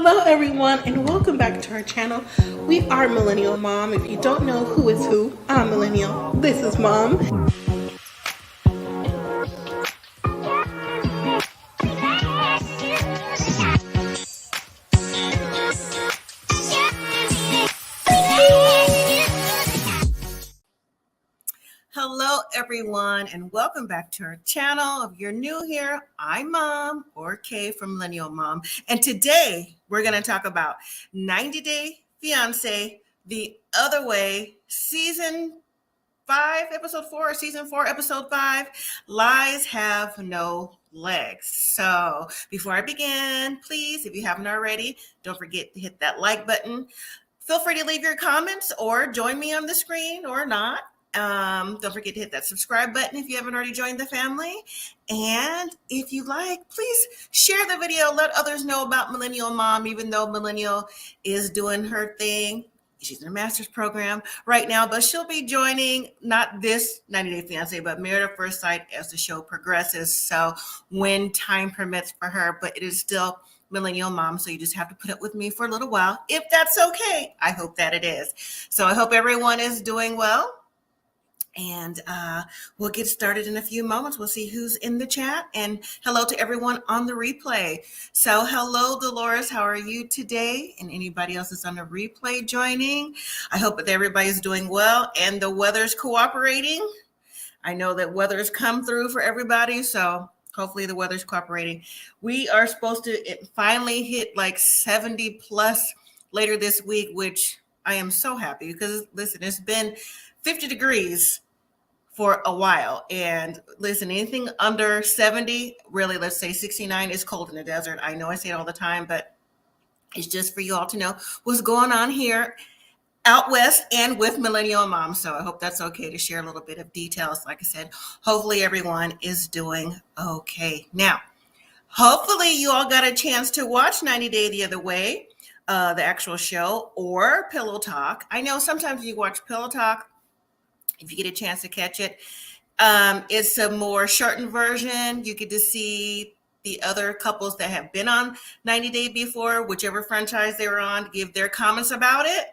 Hello everyone and welcome back to our channel. We are Millennial Mom. If you don't know who is who, I'm Millennial. This is Mom. Hello everyone and welcome back to our channel. If you're new here, I'm Mom or Kay from Millennial Mom. And today we're going to talk about 90 Day Fiancé, The Other Way, Season 5, Episode 4, or Season 4, Episode 5, Lies Have No Legs. So before I begin, please, if you haven't already, don't forget to hit that like button. Feel free to leave your comments or join me on the screen or not. Don't forget to hit that subscribe button if you haven't already joined the family. And if you like, please share the video. Let others know about Millennial Mom, even though Millennial is doing her thing. She's in her master's program right now, but she'll be joining not this 90 Day Fiancé, but Married at First Sight as the show progresses. So when time permits for her, but it is still Millennial Mom, so you just have to put up with me for a little while. If that's okay, I hope that it is. So I hope everyone is doing well. And we'll get started in a few moments. We'll see who's in the chat. And hello to everyone on the replay. So hello, Dolores. How are you today? And anybody else that's on the replay joining? I hope that everybody's doing well and the weather's cooperating. I know that weather's come through for everybody, so hopefully the weather's cooperating. We are supposed to finally hit like 70 plus later this week, which I am so happy because, listen, it's been 50 degrees for a while. And listen, anything under 70, really, let's say 69 is cold in the desert. I know I say it all the time, but it's just for you all to know what's going on here out west and with Millennial Mom. So I hope that's okay to share a little bit of details. Like I said, hopefully everyone is doing okay. Now, hopefully you all got a chance to watch 90 Day the Other Way, the actual show, or Pillow Talk. I know sometimes you watch Pillow Talk, if you get a chance to catch it. It's a more shortened version. You get to see the other couples that have been on 90 Day before, whichever franchise they were on, give their comments about it.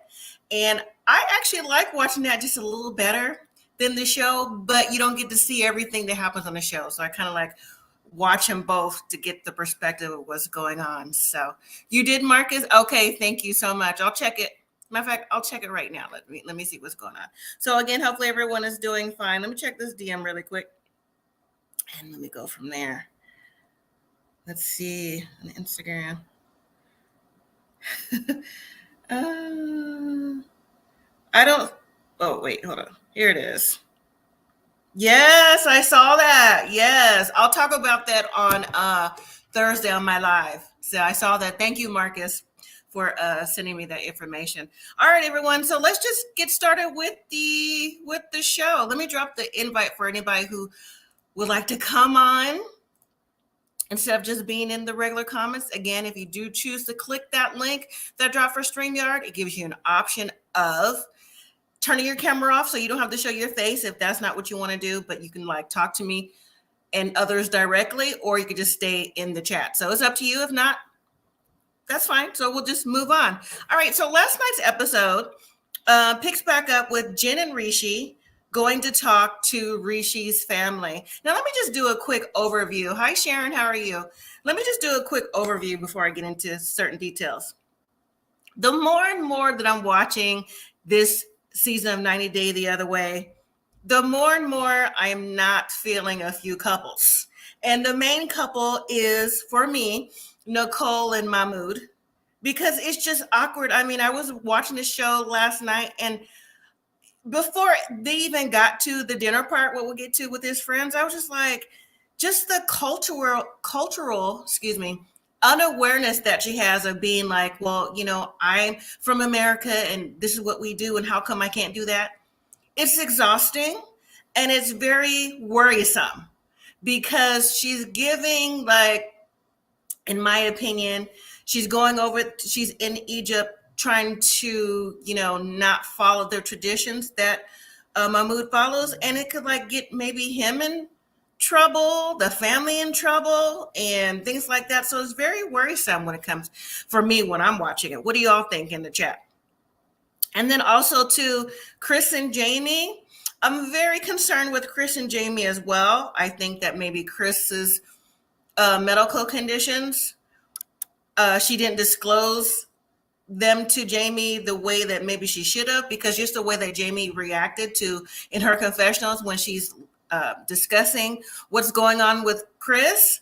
And I actually like watching that just a little better than the show, but you don't get to see everything that happens on the show. So I kind of like watch them both to get the perspective of what's going on. So you did, Marcus? Okay, thank you so much. I'll check it. Matter of fact, I'll check it right now. Let me see what's going on. So again, hopefully everyone is doing fine. Let me check this DM really quick. And let me go from there. Let's see on Instagram. Oh, wait, hold on. Here it is. Yes, I saw that. Yes, I'll talk about that on Thursday on my live. So I saw that. Thank you, Marcus, for sending me that information. All right, everyone. So let's just get started with the show. Let me drop the invite for anybody who would like to come on instead of just being in the regular comments. Again, if you do choose to click that link that dropped for StreamYard, it gives you an option of turning your camera off so you don't have to show your face if that's not what you want to do, but you can like talk to me and others directly, or you could just stay in the chat. So it's up to you. If not, that's fine. So we'll just move on. All right. So last night's episode picks back up with Jen and Rishi going to talk to Rishi's family. Now, let me just do a quick overview. Hi, Sharon. How are you? Let me just do a quick overview before I get into certain details. The more and more that I'm watching this season of 90 Day the Other Way, the more and more I am not feeling a few couples. And the main couple is, for me, Nicole and Mahmoud, because it's just awkward. I mean, I was watching the show last night, and before they even got to the dinner part, what we'll get to with his friends, I was just like, just the cultural, unawareness that she has of being like, well, you know, I'm from America and this is what we do, and how come I can't do that? It's exhausting and it's very worrisome because she's giving, like, in my opinion, she's in Egypt trying to, you know, not follow the traditions that Mahmoud follows. And it could like get maybe him in trouble, the family in trouble, and things like that. So it's very worrisome when it comes for me when I'm watching it. What do y'all think in the chat? And then also to Kris and Jeymi. I'm very concerned with Kris and Jeymi as well. I think that maybe Kris's medical conditions, she didn't disclose them to Jeymi the way that maybe she should have, because just the way that Jeymi reacted to in her confessionals when she's discussing what's going on with Kris,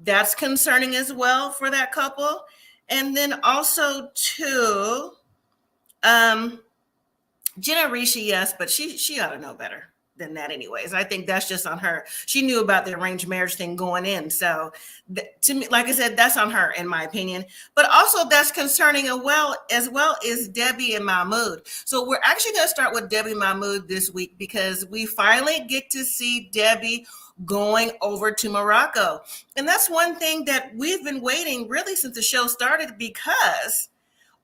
that's concerning as well for that couple. And then also too, Jenna Rishi, yes, but she ought to know better than that anyways. I think that's just on her. She knew about the arranged marriage thing going in. So to me, like I said, that's on her in my opinion. But also that's concerning as well is Debbie and Mahmoud. So we're actually going to start with Debbie and Mahmoud this week because we finally get to see Debbie going over to Morroco. And that's one thing that we've been waiting really since the show started, because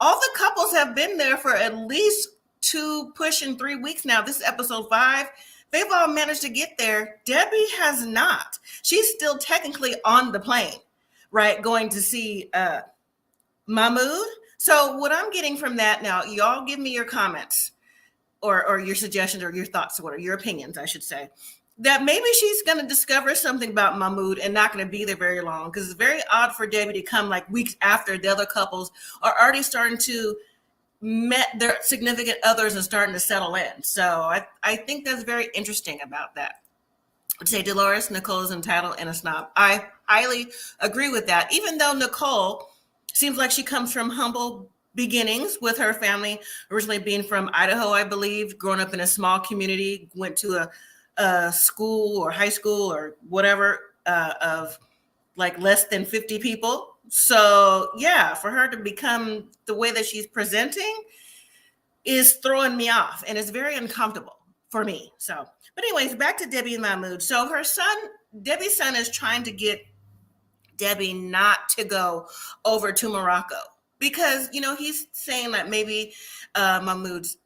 all the couples have been there for at least 2 pushing 3 weeks now. This is episode 5. They've all managed to get there. Debbie has not. She's still technically on the plane, right? Going to see Mahmoud. So what I'm getting from that now, y'all give me your comments or your suggestions or your thoughts, or your opinions, I should say, that maybe she's going to discover something about Mahmoud and not going to be there very long, because it's very odd for Debbie to come like weeks after the other couples are already starting to met their significant others and starting to settle in. So I think that's very interesting about that. I'd say Dolores, Nicole is entitled and a snob. I highly agree with that. Even though Nicole seems like she comes from humble beginnings with her family, originally being from Idaho, I believe, growing up in a small community, went to a school or high school or whatever of like less than 50 people. So yeah, for her to become the way that she's presenting is throwing me off, and it's very uncomfortable for me. So, but anyways, back to Debbie and Mahmoud. So her son, Debbie's son, is trying to get Debbie not to go over to Morroco because, you know, he's saying that maybe Mahmoud's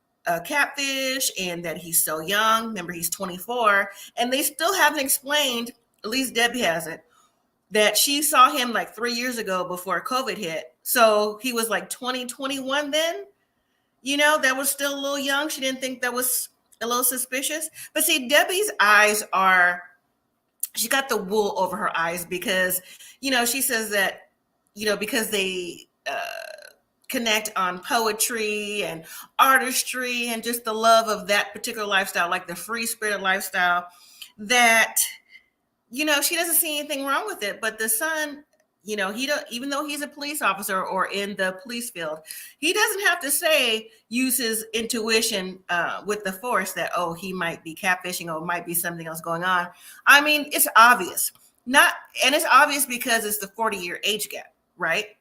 catfish and that he's so young. Remember, he's 24, and they still haven't explained, at least Debbie hasn't, that she saw him like 3 years ago before COVID hit. So he was like 20, 21 then. You know, that was still a little young. She didn't think that was a little suspicious. But see, Debbie's eyes she got the wool over her eyes because, you know, she says that, you know, because they connect on poetry and artistry and just the love of that particular lifestyle, like the free spirit lifestyle, that, you know, she doesn't see anything wrong with it. But the son, you know, even though he's a police officer or in the police field, he doesn't have to use his intuition with the force that, oh, he might be catfishing or might be something else going on. I mean, it's obvious. And it's obvious because it's the 40-year age gap, right?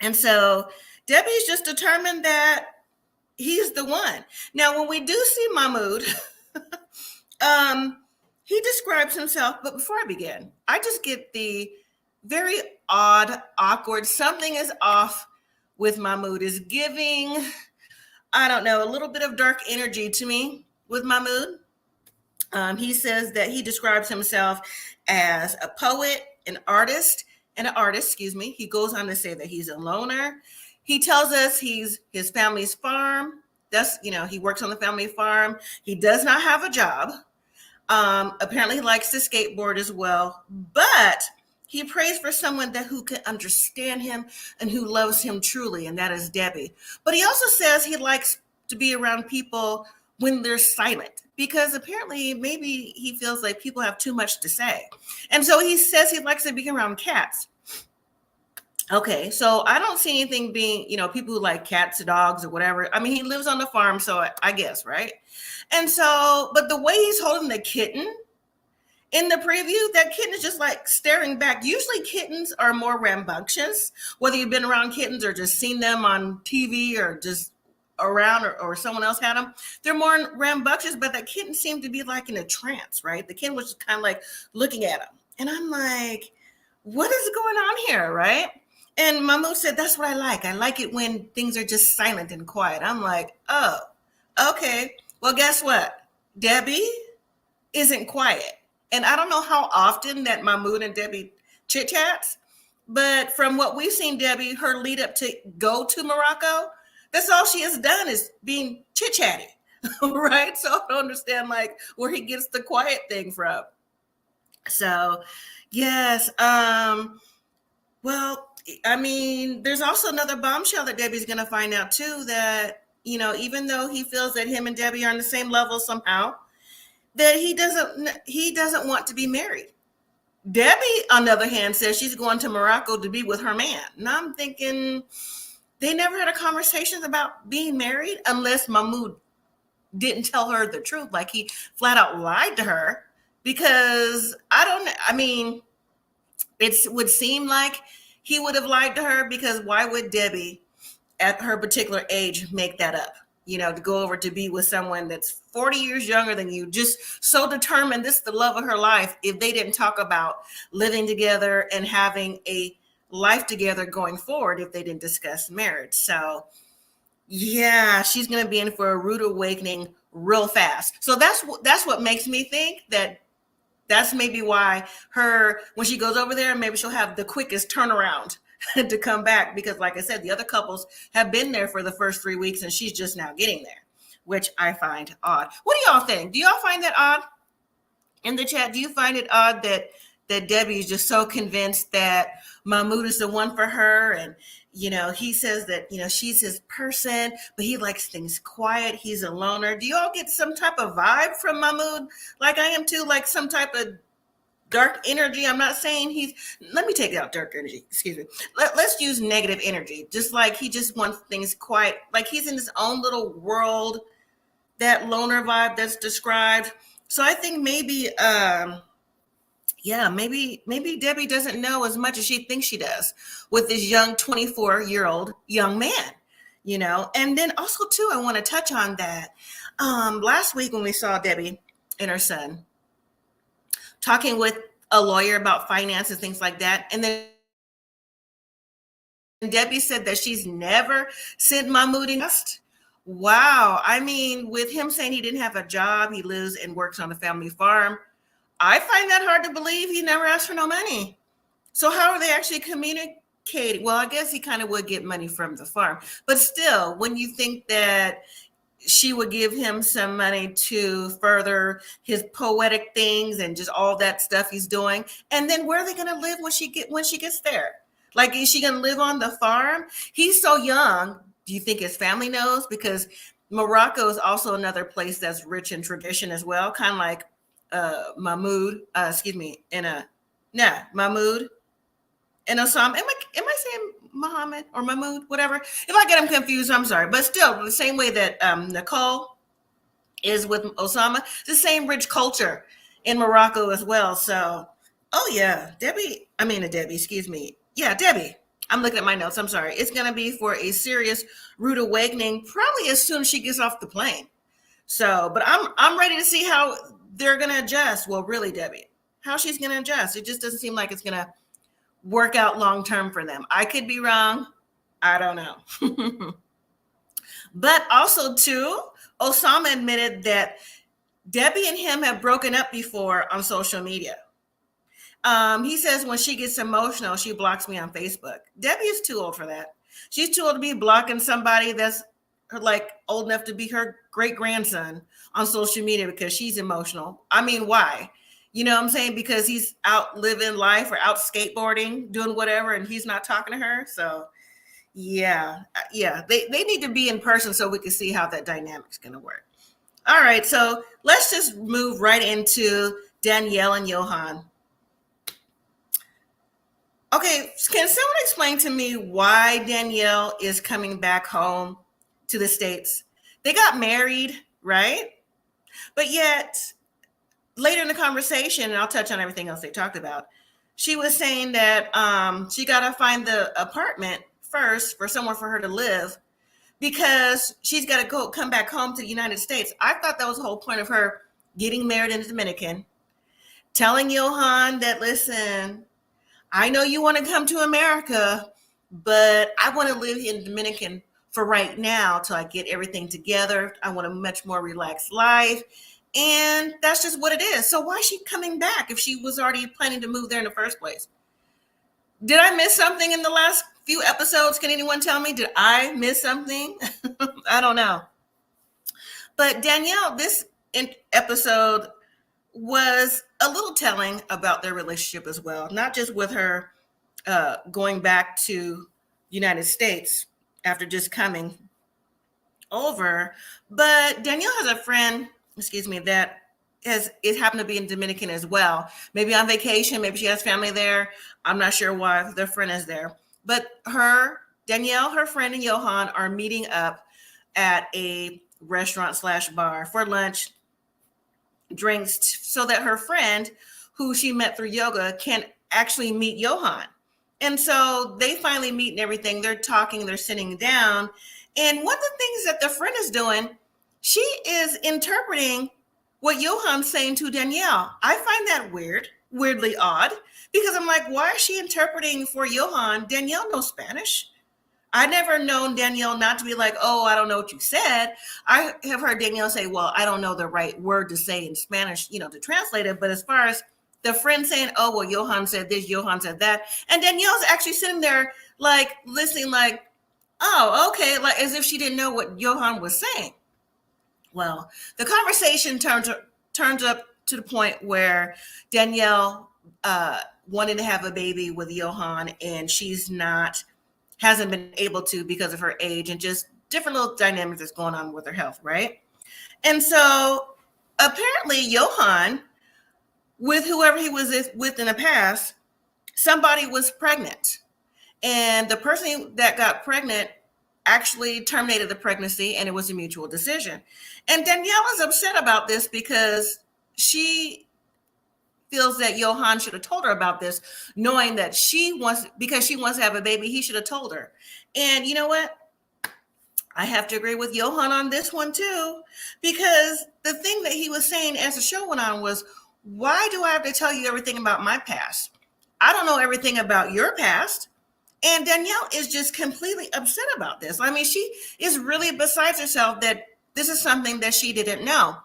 And so Debbie's just determined that he's the one. Now, when we do see Mahmoud, he describes himself, but before I begin, I just get the very odd, awkward, something is off with Mahmoud, is giving, I don't know, a little bit of dark energy to me with Mahmoud. He says that he describes himself as a poet, an artist. He goes on to say that he's a loner. He tells us he's his family's farm. That's, you know, he works on the family farm. He does not have a job. Apparently he likes to skateboard as well, but he prays for someone who can understand him and who loves him truly, and that is Debbie. But he also says he likes to be around people when they're silent, because apparently maybe he feels like people have too much to say. And so he says he likes to be around cats. Okay, so I don't see anything being, you know, people who like cats, dogs, or whatever. I mean, he lives on the farm, so I guess, right? And so, but the way he's holding the kitten in the preview, that kitten is just like staring back. Usually kittens are more rambunctious, whether you've been around kittens or just seen them on TV or just around or someone else had them. They're more rambunctious, but that kitten seemed to be like in a trance, right? The kitten was just kind of like looking at him. And I'm like, what is going on here, right? And Mahmoud said, that's what I like. I like it when things are just silent and quiet. I'm like, oh, okay. Well, guess what? Debbie isn't quiet. And I don't know how often that Mahmoud and Debbie chit chats, but from what we've seen, Debbie, her lead up to go to Morocco, that's all she has done is being chit chatty, right? So I don't understand like where he gets the quiet thing from. So, yes. Well, I mean, there's also another bombshell that Debbie's going to find out too. That even though he feels that him and Debbie are on the same level somehow, that he doesn't want to be married. Debbie, on the other hand, says she's going to Morocco to be with her man. And I'm thinking they never had a conversation about being married unless Mahmoud didn't tell her the truth. Like he flat out lied to her because I mean, it would seem like he would have lied to her because why would Debbie at her particular age make that up? To go over to be with someone that's 40 years younger than you, just so determined this is the love of her life, if they didn't talk about living together and having a life together going forward, if they didn't discuss marriage. So yeah, she's going to be in for a rude awakening real fast. So that's what makes me think that's maybe why when she goes over there, maybe she'll have the quickest turnaround to come back, because like I said, the other couples have been there for the first 3 weeks and she's just now getting there, which I find odd. What do y'all think? Do y'all find that odd? In the chat, do you find it odd that Debbie is just so convinced that Mahmoud is the one for her? And, he says that, she's his person, but he likes things quiet. He's a loner. Do y'all get some type of vibe from Mahmoud? Like I am too, like some type of dark energy. I'm not saying let me take out dark energy. Excuse me. Let's use negative energy. Just like he just wants things quiet. Like he's in his own little world, that loner vibe that's described. So I think maybe, maybe Debbie doesn't know as much as she thinks she does with this young 24-year-old young man, And then also too, I want to touch on that. Last week when we saw Debbie and her son talking with a lawyer about finance and things like that. And then Debbie said that she's never sent Mahmoud in. Wow. I mean, with him saying he didn't have a job, he lives and works on a family farm. I find that hard to believe. He never asked for no money. So how are they actually communicating? Well, I guess he kind of would get money from the farm. But still, when you think that she would give him some money to further his poetic things and just all that stuff he's doing. And then where are they going to live when she gets there? Like, is she going to live on the farm? He's so young. Do you think his family knows? Because Morocco is also another place that's rich in tradition as well. Kind of like Mahmoud, Mahmoud and Osama. Am I saying Muhammad or Mahmoud, whatever? If I get them confused, I'm sorry. But still, the same way that Nicole is with Osama, the same rich culture in Morocco as well. So, Debbie, excuse me. Yeah, Debbie. I'm looking at my notes. I'm sorry. It's going to be for a serious rude awakening, probably as soon as she gets off the plane. So, but I'm ready to see how they're going to adjust. Well, really, Debbie, how she's going to adjust. It just doesn't seem like it's going to work out long term for them. I could be wrong. I don't know. But also, too, Osama admitted that Debbie and him have broken up before on social media. He says when she gets emotional, she blocks me on Facebook. Debbie is too old for that. She's too old to be blocking somebody that's like old enough to be her great grandson on social media because she's emotional. I mean, why? You know what I'm saying? Because he's out living life or out skateboarding, doing whatever, and he's not talking to her. So yeah. They need to be in person so we can see how that dynamic's going to work. All right. So let's just move right into Danielle and Johan. Okay. Can someone explain to me why Danielle is coming back home to the States? They got married, right? But yet later in the conversation, and I'll touch on everything else they talked about, she was saying that she got to find the apartment first for somewhere for her to live because she's got to come back home to the United States. I thought that was the whole point of her getting married in the Dominican, telling Johan that, listen, I know you want to come to America, but I want to live in the Dominican for right now till I get everything together. I want a much more relaxed life. And that's just what it is. So why is she coming back if she was already planning to move there in the first place? Did I miss something in the last few episodes? Can anyone tell me? Did I miss something? I don't know. But Danielle, this episode was a little telling about their relationship as well, not just with her going back to United States after just coming over, but Danielle has a friend, that is happened to be in Dominican as well. Maybe on vacation, maybe she has family there. I'm not sure why their friend is there. But Danielle, her friend, and Johan are meeting up at a restaurant/bar for lunch, drinks, so that her friend, who she met through yoga, can actually meet Johan. And so they finally meet and everything. They're talking, they're sitting down. And one of the things that the friend is doing, she is interpreting what Johan's saying to Danielle. I find that weirdly odd, because I'm like, why is she interpreting for Johan? Danielle knows Spanish. I never known Danielle not to be like, oh, I don't know what you said. I have heard Danielle say, well, I don't know the right word to say in Spanish, to translate it. But as far as the friend saying, oh, well, Johan said this, Johan said that. And Danielle's actually sitting there like listening like, oh, okay, like as if she didn't know what Johan was saying. Well, the conversation turns up to the point where Danielle wanted to have a baby with Johan, and hasn't been able to because of her age and just different little dynamics that's going on with her health, right? And so apparently Johan, with whoever he was with in the past, somebody was pregnant. And the person that got pregnant actually terminated the pregnancy, and it was a mutual decision. And Danielle is upset about this because she feels that Johan should have told her about this, knowing that because she wants to have a baby, he should have told her. And you know what? I have to agree with Johan on this one too, because the thing that he was saying as the show went on was, why do I have to tell you everything about my past? I don't know everything about your past. And Danielle is just completely upset about this. I mean, she is really besides herself that this is something that she didn't know.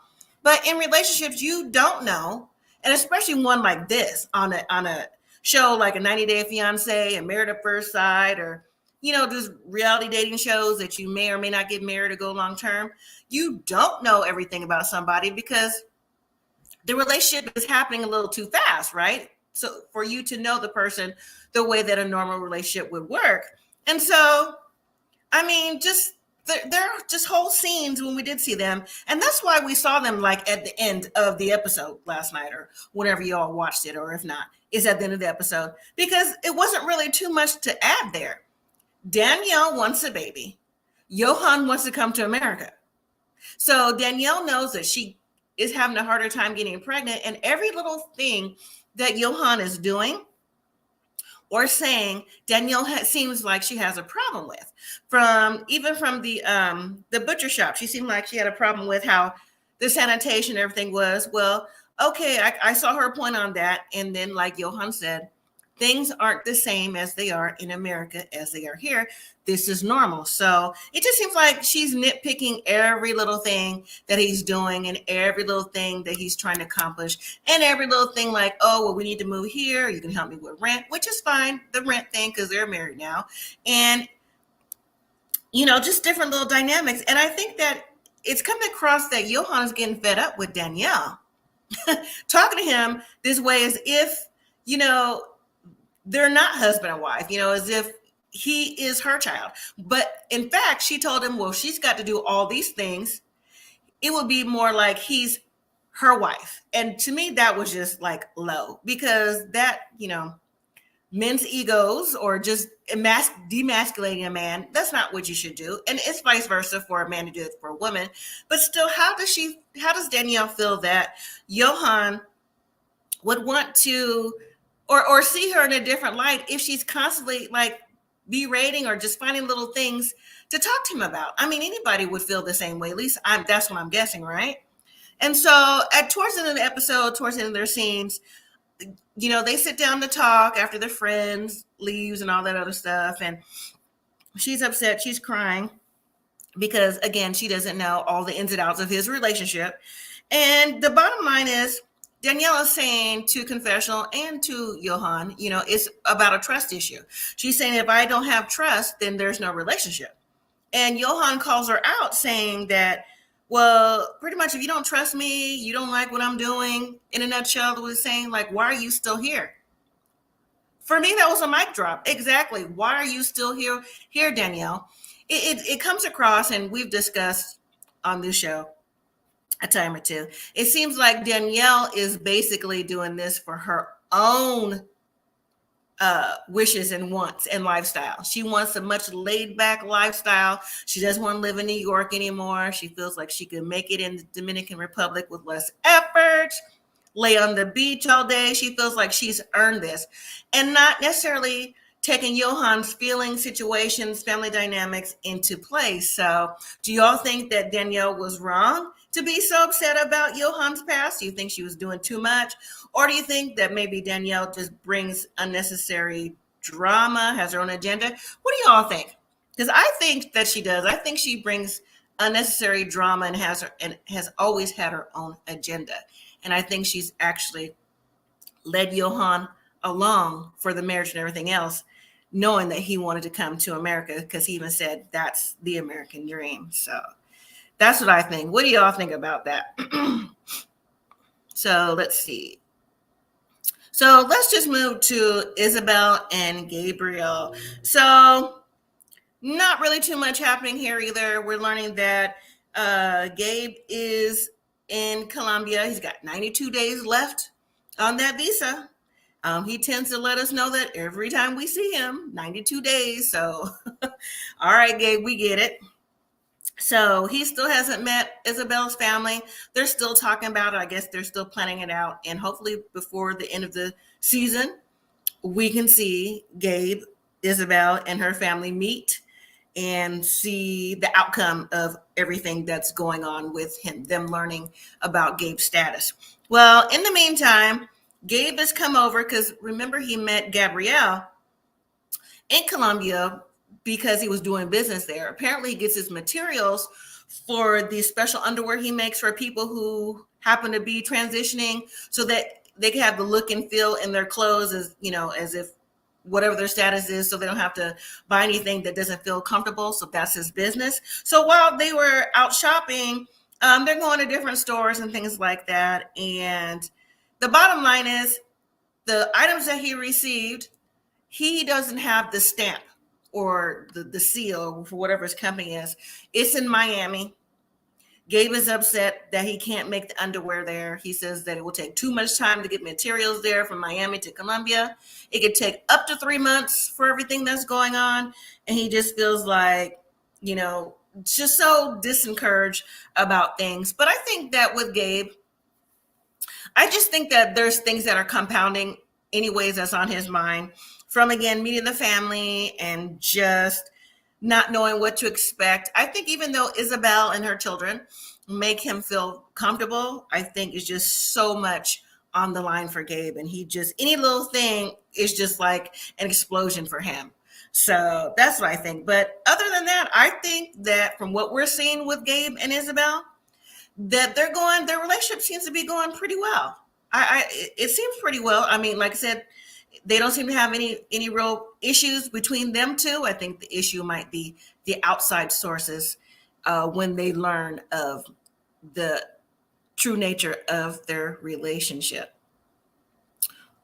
But in relationships, you don't know. And especially one like this on a show like a 90 Day Fiance and Married at First Sight, or, just reality dating shows that you may or may not get married or go long term. You don't know everything about somebody because the relationship is happening a little too fast, right? So for you to know the person the way that a normal relationship would work. And so, I mean, there are just whole scenes when we did see them. And that's why we saw them like at the end of the episode last night, or whenever you all watched it, or if not, it's at the end of the episode, because it wasn't really too much to add there. Danielle wants a baby. Johan wants to come to America. So Danielle knows that she is having a harder time getting pregnant, and every little thing that Johan is doing or saying, Danielle seems like she has a problem with. From the butcher shop, she seemed like she had a problem with how the sanitation and everything was. Well, okay, I saw her point on that. And then, like Johan said, things aren't the same as they are in America as they are here. This is normal. So it just seems like she's nitpicking every little thing that he's doing, and every little thing that he's trying to accomplish, and every little thing like, oh, well, we need to move here. You can help me with rent, which is fine. The rent thing, because they're married now. And, just different little dynamics. And I think that it's coming across that Johan is getting fed up with Danielle. Talking to him this way as if, they're not husband and wife, as if he is her child. But in fact, she told him, well, she's got to do all these things. It would be more like he's her wife. And to me, that was just like low, because that, men's egos, or just demasculating a man, that's not what you should do. And it's vice versa for a man to do it for a woman. But still, how does Danielle feel that Johan would want to or see her in a different light if she's constantly like berating or just finding little things to talk to him about? I mean, anybody would feel the same way. At least that's what I'm guessing, right? And so towards the end of the episode, towards the end of their scenes, they sit down to talk after their friends leaves and all that other stuff. And she's upset. She's crying because, again, she doesn't know all the ins and outs of his relationship. And the bottom line is Danielle is saying to confessional and to Johan, it's about a trust issue. She's saying if I don't have trust, then there's no relationship. And Johan calls her out saying that, well, pretty much if you don't trust me, you don't like what I'm doing. In a nutshell, it was saying, like, why are you still here? For me, that was a mic drop. Exactly. Why are you still here, Danielle? It comes across, and we've discussed on this show a time or two. It seems like Danielle is basically doing this for her own wishes and wants and lifestyle. She wants a much laid back lifestyle. She doesn't want to live in New York anymore. She feels like she could make it in the Dominican Republic with less effort, lay on the beach all day. She feels like she's earned this, and not necessarily taking Johan's feelings, situations, family dynamics into place. So do y'all think that Danielle was wrong to be so upset about Johan's past? Do you think she was doing too much? Or do you think that maybe Danielle just brings unnecessary drama, has her own agenda? What do y'all think? Because I think that she does. I think she brings unnecessary drama and has always had her own agenda. And I think she's actually led Johan along for the marriage and everything else, knowing that he wanted to come to America, because he even said that's the American dream. So that's what I think. What do y'all think about that? So let's see. So let's just move to Isabel and Gabriel. So not really too much happening here either. We're learning that Gabe is in Colombia. He's got 92 days left on that visa. He tends to let us know that every time we see him, 92 days. So, all right, Gabe, we get it. So he still hasn't met Isabel's family. They're still talking about it. I guess they're still planning it out. And hopefully before the end of the season, we can see Gabe, Isabel, and her family meet and see the outcome of everything that's going on with them learning about Gabe's status. Well, in the meantime, Gabe has come over because remember he met Gabrielle in Colombia because he was doing business there. Apparently he gets his materials for the special underwear he makes for people who happen to be transitioning so that they can have the look and feel in their clothes as if whatever their status is, so they don't have to buy anything that doesn't feel comfortable. So that's his business. So while they were out shopping, they're going to different stores and things like that. And the bottom line is the items that he received, he doesn't have the stamp or the seal for whatever his company is. It's in Miami. Gabe is upset that he can't make the underwear there. He says that it will take too much time to get materials there from Miami to Colombia. It could take up to 3 months for everything that's going on. And he just feels like, just so disencouraged about things. But I think that with Gabe, I just think that there's things that are compounding anyways that's on his mind from, again, meeting the family and just not knowing what to expect. I think even though Isabel and her children make him feel comfortable, I think it's just so much on the line for Gabe. And any little thing is just like an explosion for him. So that's what I think. But other than that, I think that from what we're seeing with Gabe and Isabel, that their relationship seems to be going pretty well. It seems pretty well. I mean, like I said, they don't seem to have any real issues between them two. I think the issue might be the outside sources when they learn of the true nature of their relationship.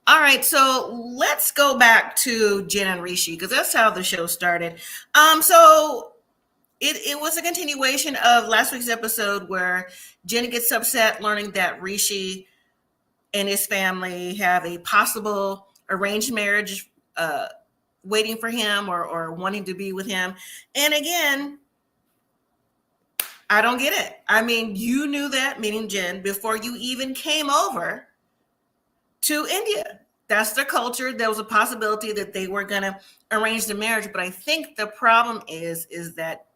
All right, so let's go back to Jen and Rishi because that's how the show started. So it was a continuation of last week's episode where Jen gets upset learning that Rishi and his family have a possible arranged marriage waiting for him or wanting to be with him. And again, I don't get it. I mean, you knew that, meaning Jen, before you even came over to India. That's their culture. There was a possibility that they were going to arrange the marriage. But I think the problem is that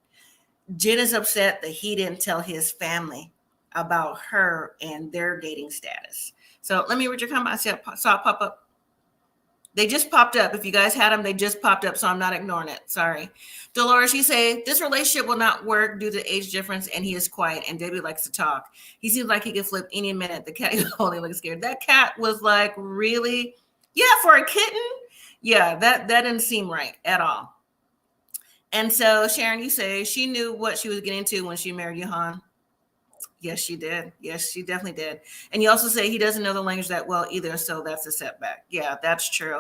Jen is upset that he didn't tell his family about her and their dating status. So let me read your comment. I saw it pop up. They just popped up. If you guys had them, they just popped up, so I'm not ignoring it. Sorry. Dolores, you say, this relationship will not work due to age difference, and he is quiet, and Debbie likes to talk. He seems like he could flip any minute. The cat is only looking scared. That cat was like, really? Yeah, for a kitten? Yeah, that didn't seem right at all. And so, Sharon, you say she knew what she was getting into when she married Johan. Yes, she did. Yes, she definitely did. And you also say he doesn't know the language that well either, so that's a setback. Yeah, that's true.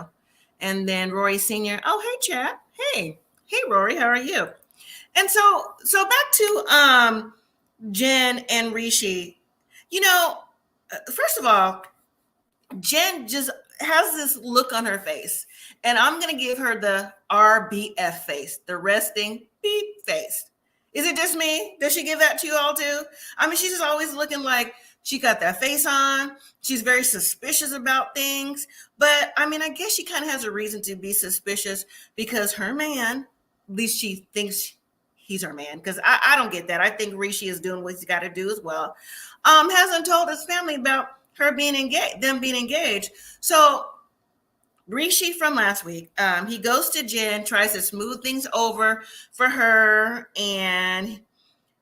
And then Rory Sr. Oh, hey, chat. Hey, Rory, how are you? And so back to Jen and Rishi. You know, first of all, Jen just has this look on her face, and I'm going to give her the RBF face, the resting beep face. Is it just me? Does she give that to you all too? I mean, she's just always looking like she got that face on. She's very suspicious about things. But I mean, I guess she kind of has a reason to be suspicious because her man, at least she thinks he's her man, because I don't get that. I think Rishi is doing what he's got to do as well. Hasn't told his family about her being engaged, them being engaged. So Rishi from last week, he goes to Jen, tries to smooth things over for her. And,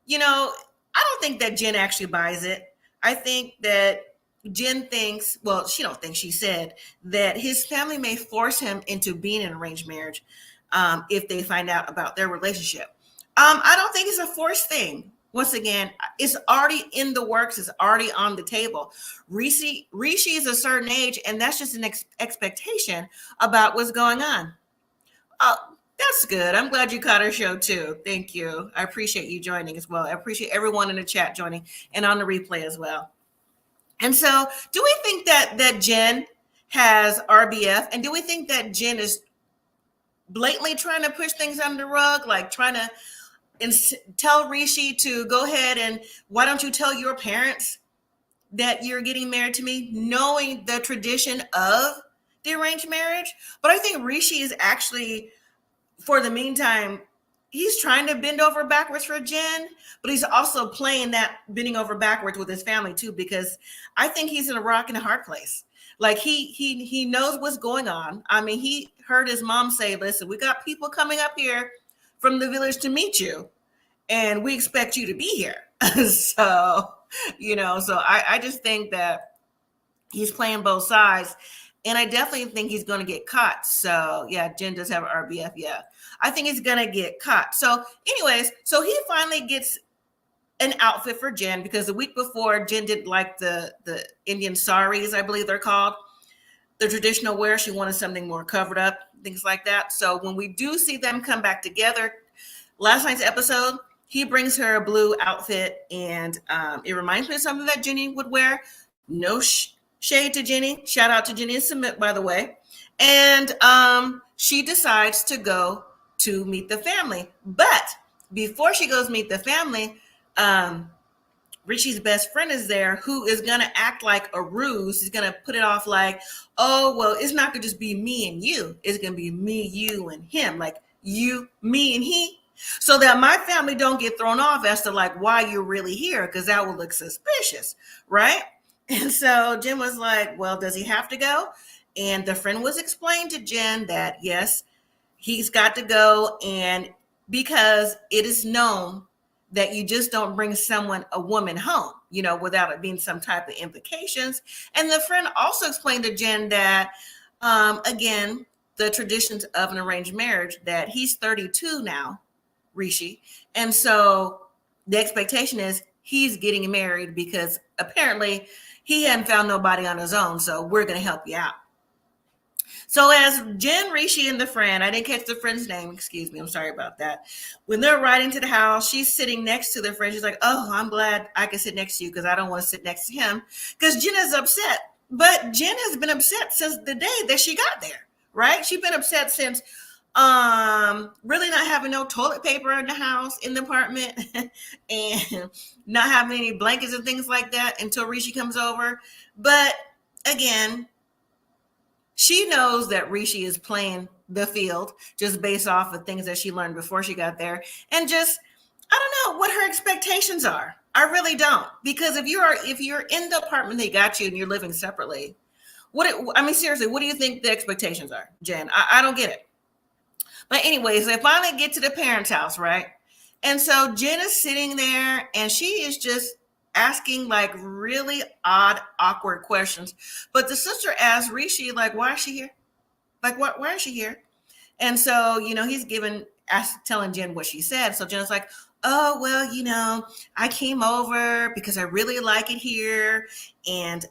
you know, I don't think that Jen actually buys it. I think that Jen thinks, well, she don't think, she said that his family may force him into being in an arranged marriage if they find out about their relationship. I don't think it's a forced thing. Once again, it's already in the works. It's already on the table. Rishi is a certain age, and that's just an expectation about what's going on. Oh, that's good. I'm glad you caught our show too. Thank you. I appreciate you joining as well. I appreciate everyone in the chat joining and on the replay as well. And so, do we think that Jen has RBF, and do we think that Jen is blatantly trying to push things under the rug, like trying to and tell Rishi to go ahead and why don't you tell your parents that you're getting married to me, knowing the tradition of the arranged marriage? But I think Rishi is actually, for the meantime, he's trying to bend over backwards for Jen, but he's also playing that bending over backwards with his family too, because I think he's in a rock and a hard place. Like he knows what's going on. I mean, he heard his mom say, listen, we got people coming up here from the village to meet you, and we expect you to be here. So I just think that he's playing both sides, and I definitely think he's going to get caught. So yeah, Jen does have an RBF. Yeah, I think he's going to get caught. So anyways, so he finally gets an outfit for Jen, because the week before Jen did like the Indian saris, I believe they're called, the traditional wear. She wanted something more covered up, things like that. So when we do see them come back together, last night's episode, he brings her a blue outfit, and it reminds me of something that Jenny would wear. No shade to Jenny. Shout out to Jenny and Submit, by the way. And she decides to go to meet the family. But before she goes meet the family, Rishi's best friend is there, who is going to act like a ruse. He's going to put it off like, oh, well, it's not going to just be me and you. It's going to be me, you, and him. Like you, me, and he. So that my family don't get thrown off as to like why you're really here, because that will look suspicious, right? And so Jen was like, well, does he have to go? And the friend was explained to Jen that yes, he's got to go, and because it is known that you just don't bring a woman home, without it being some type of implications. And the friend also explained to Jen that, again, the traditions of an arranged marriage, that he's 32 now, Rishi. And so the expectation is he's getting married because apparently he hadn't found nobody on his own. So we're going to help you out. So as Jen, Rishi, and the friend, I didn't catch the friend's name, excuse me, I'm sorry about that. When they're riding to the house, she's sitting next to their friend. She's like, oh, I'm glad I can sit next to you because I don't want to sit next to him, because Jen is upset. But Jen has been upset since the day that she got there, right? She's been upset since really not having no toilet paper in the house, in the apartment, and not having any blankets and things like that until Rishi comes over. But again, she knows that Rishi is playing the field just based off of things that she learned before she got there. And just, I don't know what her expectations are. I really don't. Because if you're in the apartment they got you and you're living separately, I mean, seriously, what do you think the expectations are, Jen? I don't get it. But anyways, they finally get to the parents' house, right? And so Jen is sitting there and she is just asking like really odd, awkward questions. But the sister asks Rishi, like, why is she here? Like, why is she here? And so, he's telling Jen what she said. So Jen's like, oh, well, I came over because I really like it here. And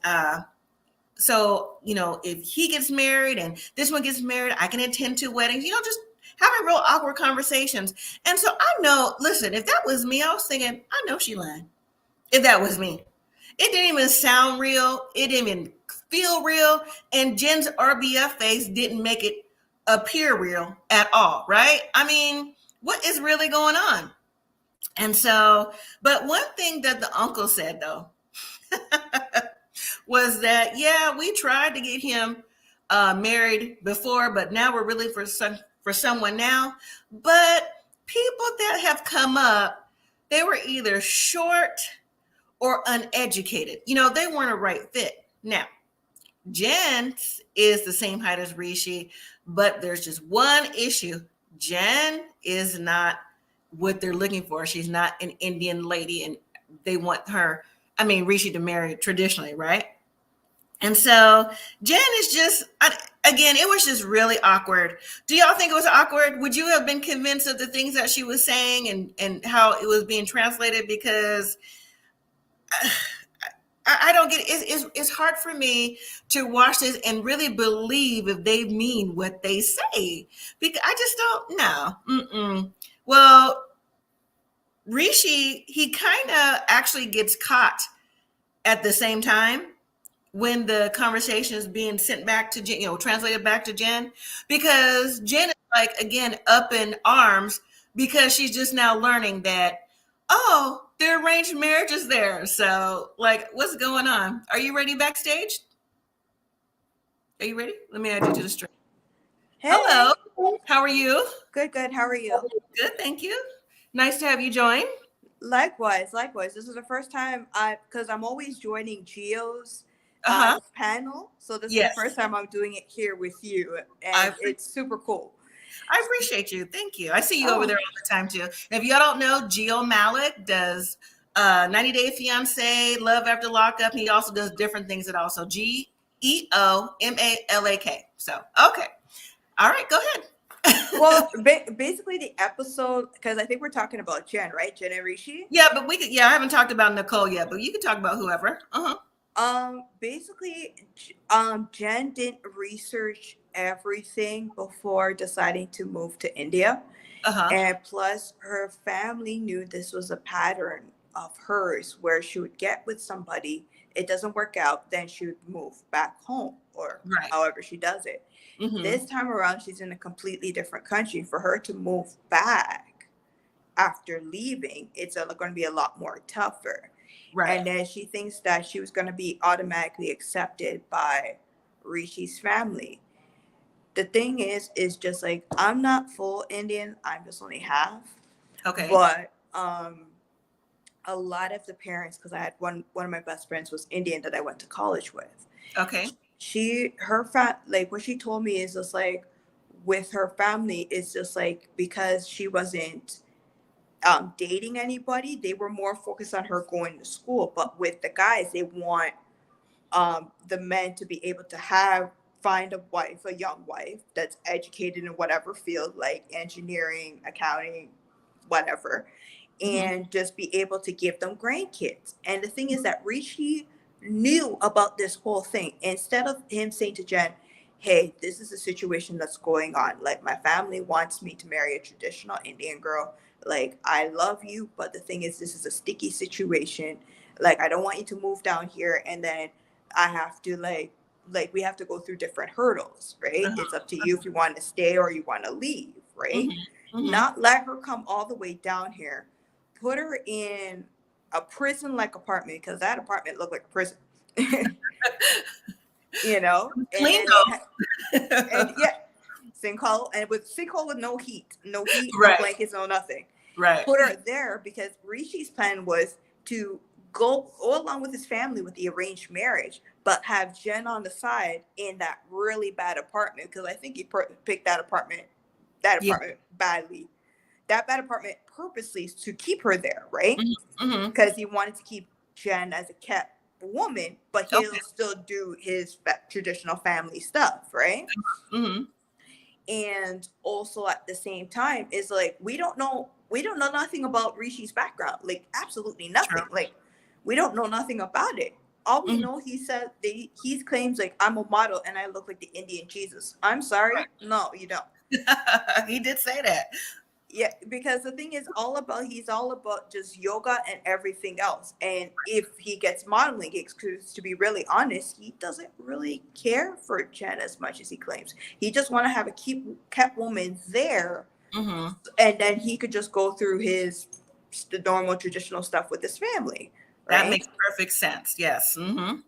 so, if he gets married and this one gets married, I can attend 2 weddings, just having real awkward conversations. And so I know, listen, if that was me, I was thinking, I know she lying. If that was me, it didn't even sound real. It didn't even feel real. And Jen's RBF face didn't make it appear real at all, right? I mean, what is really going on? And so, but one thing that the uncle said though, was that, yeah, we tried to get him married before, but now we're really for someone now. But people that have come up, they were either short or uneducated. They weren't a right fit. Now, Jen is the same height as Rishi, but there's just one issue. Jen is not what they're looking for. She's not an Indian lady, and they want Rishi to marry traditionally, right? And so Jen is just, again, it was just really awkward. Do y'all think it was awkward? Would you have been convinced of the things that she was saying and how it was being translated? Because I don't get it. It's hard for me to watch this and really believe if they mean what they say, because I just don't know. Well, Rishi, he kind of actually gets caught at the same time when the conversation is being sent back to Jen, translated back to Jen, because Jen is like, again, up in arms because she's just now learning that, oh, their arranged marriage is there. So like, what's going on? Are you ready backstage? Are you ready? Let me add you to the stream. Hey. Hello. How are you? Good. How are you? Good. Thank you. Nice to have you join. Likewise. This is the first time because I'm always joining Gio's panel. So this is the first time I'm doing it here with you. And it's super cool. I appreciate you. Thank you. I see you over there all the time too. And if y'all don't know, Gio Malik does 90 Day Fiance, Love After Lockup. And he also does different things that also GeoMalak. So, okay. All right, go ahead. Well, basically the episode, because I think we're talking about Jen, right? Jen and Rishi? Yeah, but I haven't talked about Nicole yet, but you can talk about whoever. Basically, Jen didn't research everything before deciding to move to India. And plus her family knew this was a pattern of hers where she would get with somebody, it doesn't work out, then she would move back home or however she does it. This time around, she's in a completely different country. For her to move back after leaving, it's going to be a lot more tougher. Right. And then she thinks that she was going to be automatically accepted by Rishi's family. The thing is just like, I'm not full Indian. I'm just only half. Okay. But a lot of the parents, because I had one of my best friends was Indian that I went to college with. Okay. What she told me is just like, with her family, it's just like, because she wasn't dating anybody, they were more focused on her going to school. But with the guys, they want the men to be able to find a young wife that's educated in whatever field, like engineering, accounting, whatever, and just be able to give them grandkids. And the thing is that Rishi knew about this whole thing. Instead of him saying to Jen, hey, this is a situation that's going on. Like, my family wants me to marry a traditional Indian girl. Like, I love you, but the thing is, this is a sticky situation. Like, I don't want you to move down here, and then I have to, like we have to go through different hurdles, right? It's up to you if you want to stay or you want to leave, right? Not let her come all the way down here. Put her in a prison-like apartment, because that apartment looked like a prison. Clean and sinkhole, and sinkhole with no heat, no blankets, no nothing. Right. Put her there because Rishi's plan was to go along with his family with the arranged marriage, but have Jen on the side in that really bad apartment, because I think he picked that apartment badly. That bad apartment purposely to keep her there, right? Because he wanted to keep Jen as a kept woman, but he'll still do his traditional family stuff, right? And also at the same time is like we don't know nothing about Rishi's background, like absolutely nothing. True. Like we don't know nothing about it. All we know, he said he claims like, I'm a model and I look like the Indian Jesus. I'm sorry, no, you don't. He did say that. Yeah, because the thing is he's all about just yoga and everything else. And if he gets modeling gigs, because to be really honest, he doesn't really care for Jen as much as he claims. He just want to have a kept woman there, and then he could just go through the normal traditional stuff with his family. Right? That makes perfect sense. Yes. I'm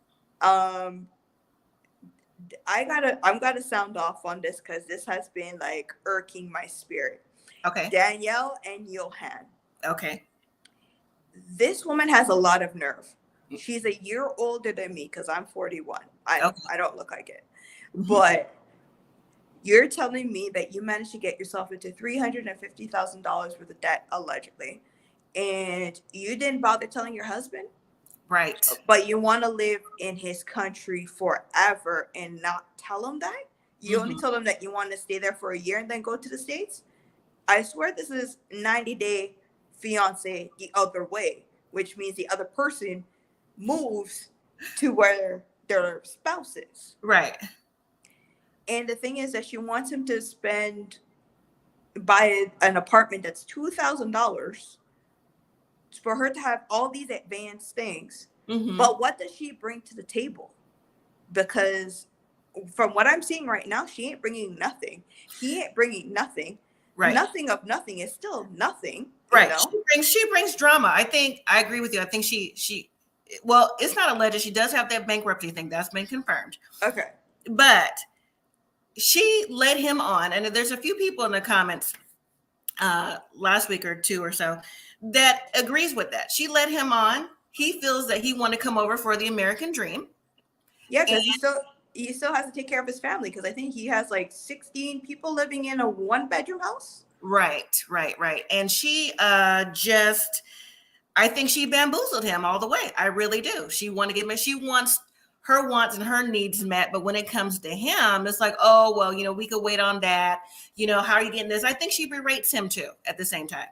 gotta sound off on this because this has been like irking my spirit. Okay. Danielle and Johan. Okay. This woman has a lot of nerve. She's a year older than me because I'm 41. I don't look like it. But you're telling me that you managed to get yourself into $350,000 worth of debt, allegedly, and you didn't bother telling your husband? Right. But you want to live in his country forever and not tell him that? You only told him that you want to stay there for a year and then go to the States? I swear this is 90-day fiance the other way, which means the other person moves to where their spouse is. Right. And the thing is that she wants him to buy an apartment that's $2,000 for her to have all these advanced things. But what does she bring to the table? Because from what I'm seeing right now, she ain't bringing nothing. He ain't bringing nothing. Right. Nothing of nothing is still nothing. Right. You know? She brings drama. I agree with you. I think she well, it's not alleged. She does have that bankruptcy thing. That's been confirmed. Okay. But she led him on. And there's a few people in the comments last week or two or so that agrees with that. She led him on. He feels that he wanted to come over for the American dream. Yeah, because he still has to take care of his family, because I think he has like 16 people living in a 1-bedroom house. Right. And she I think she bamboozled him all the way. I really do. She wants her wants and her needs met, but when it comes to him, it's like, oh, well, we could wait on that. How are you getting this? I think she berates him too at the same time.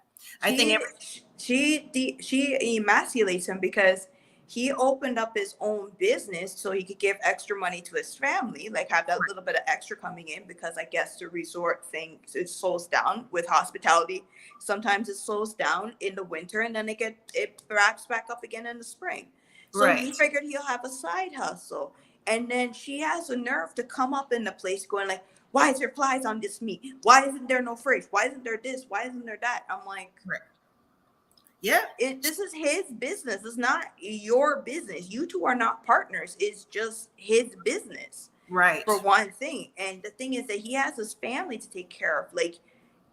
She emasculates him because he opened up his own business so he could give extra money to his family, like have that little bit of extra coming in, because I guess the resort thing, it slows down with hospitality. Sometimes it slows down in the winter and then it wraps back up again in the spring. So he figured he'll have a side hustle. And then she has the nerve to come up in the place going like, why is there flies on this meat? Why isn't there no fridge? Why isn't there this? Why isn't there that? I'm like, yeah, this is his business. It's not your business. You two are not partners. It's just his business. Right. For one thing. And the thing is that he has his family to take care of. Like,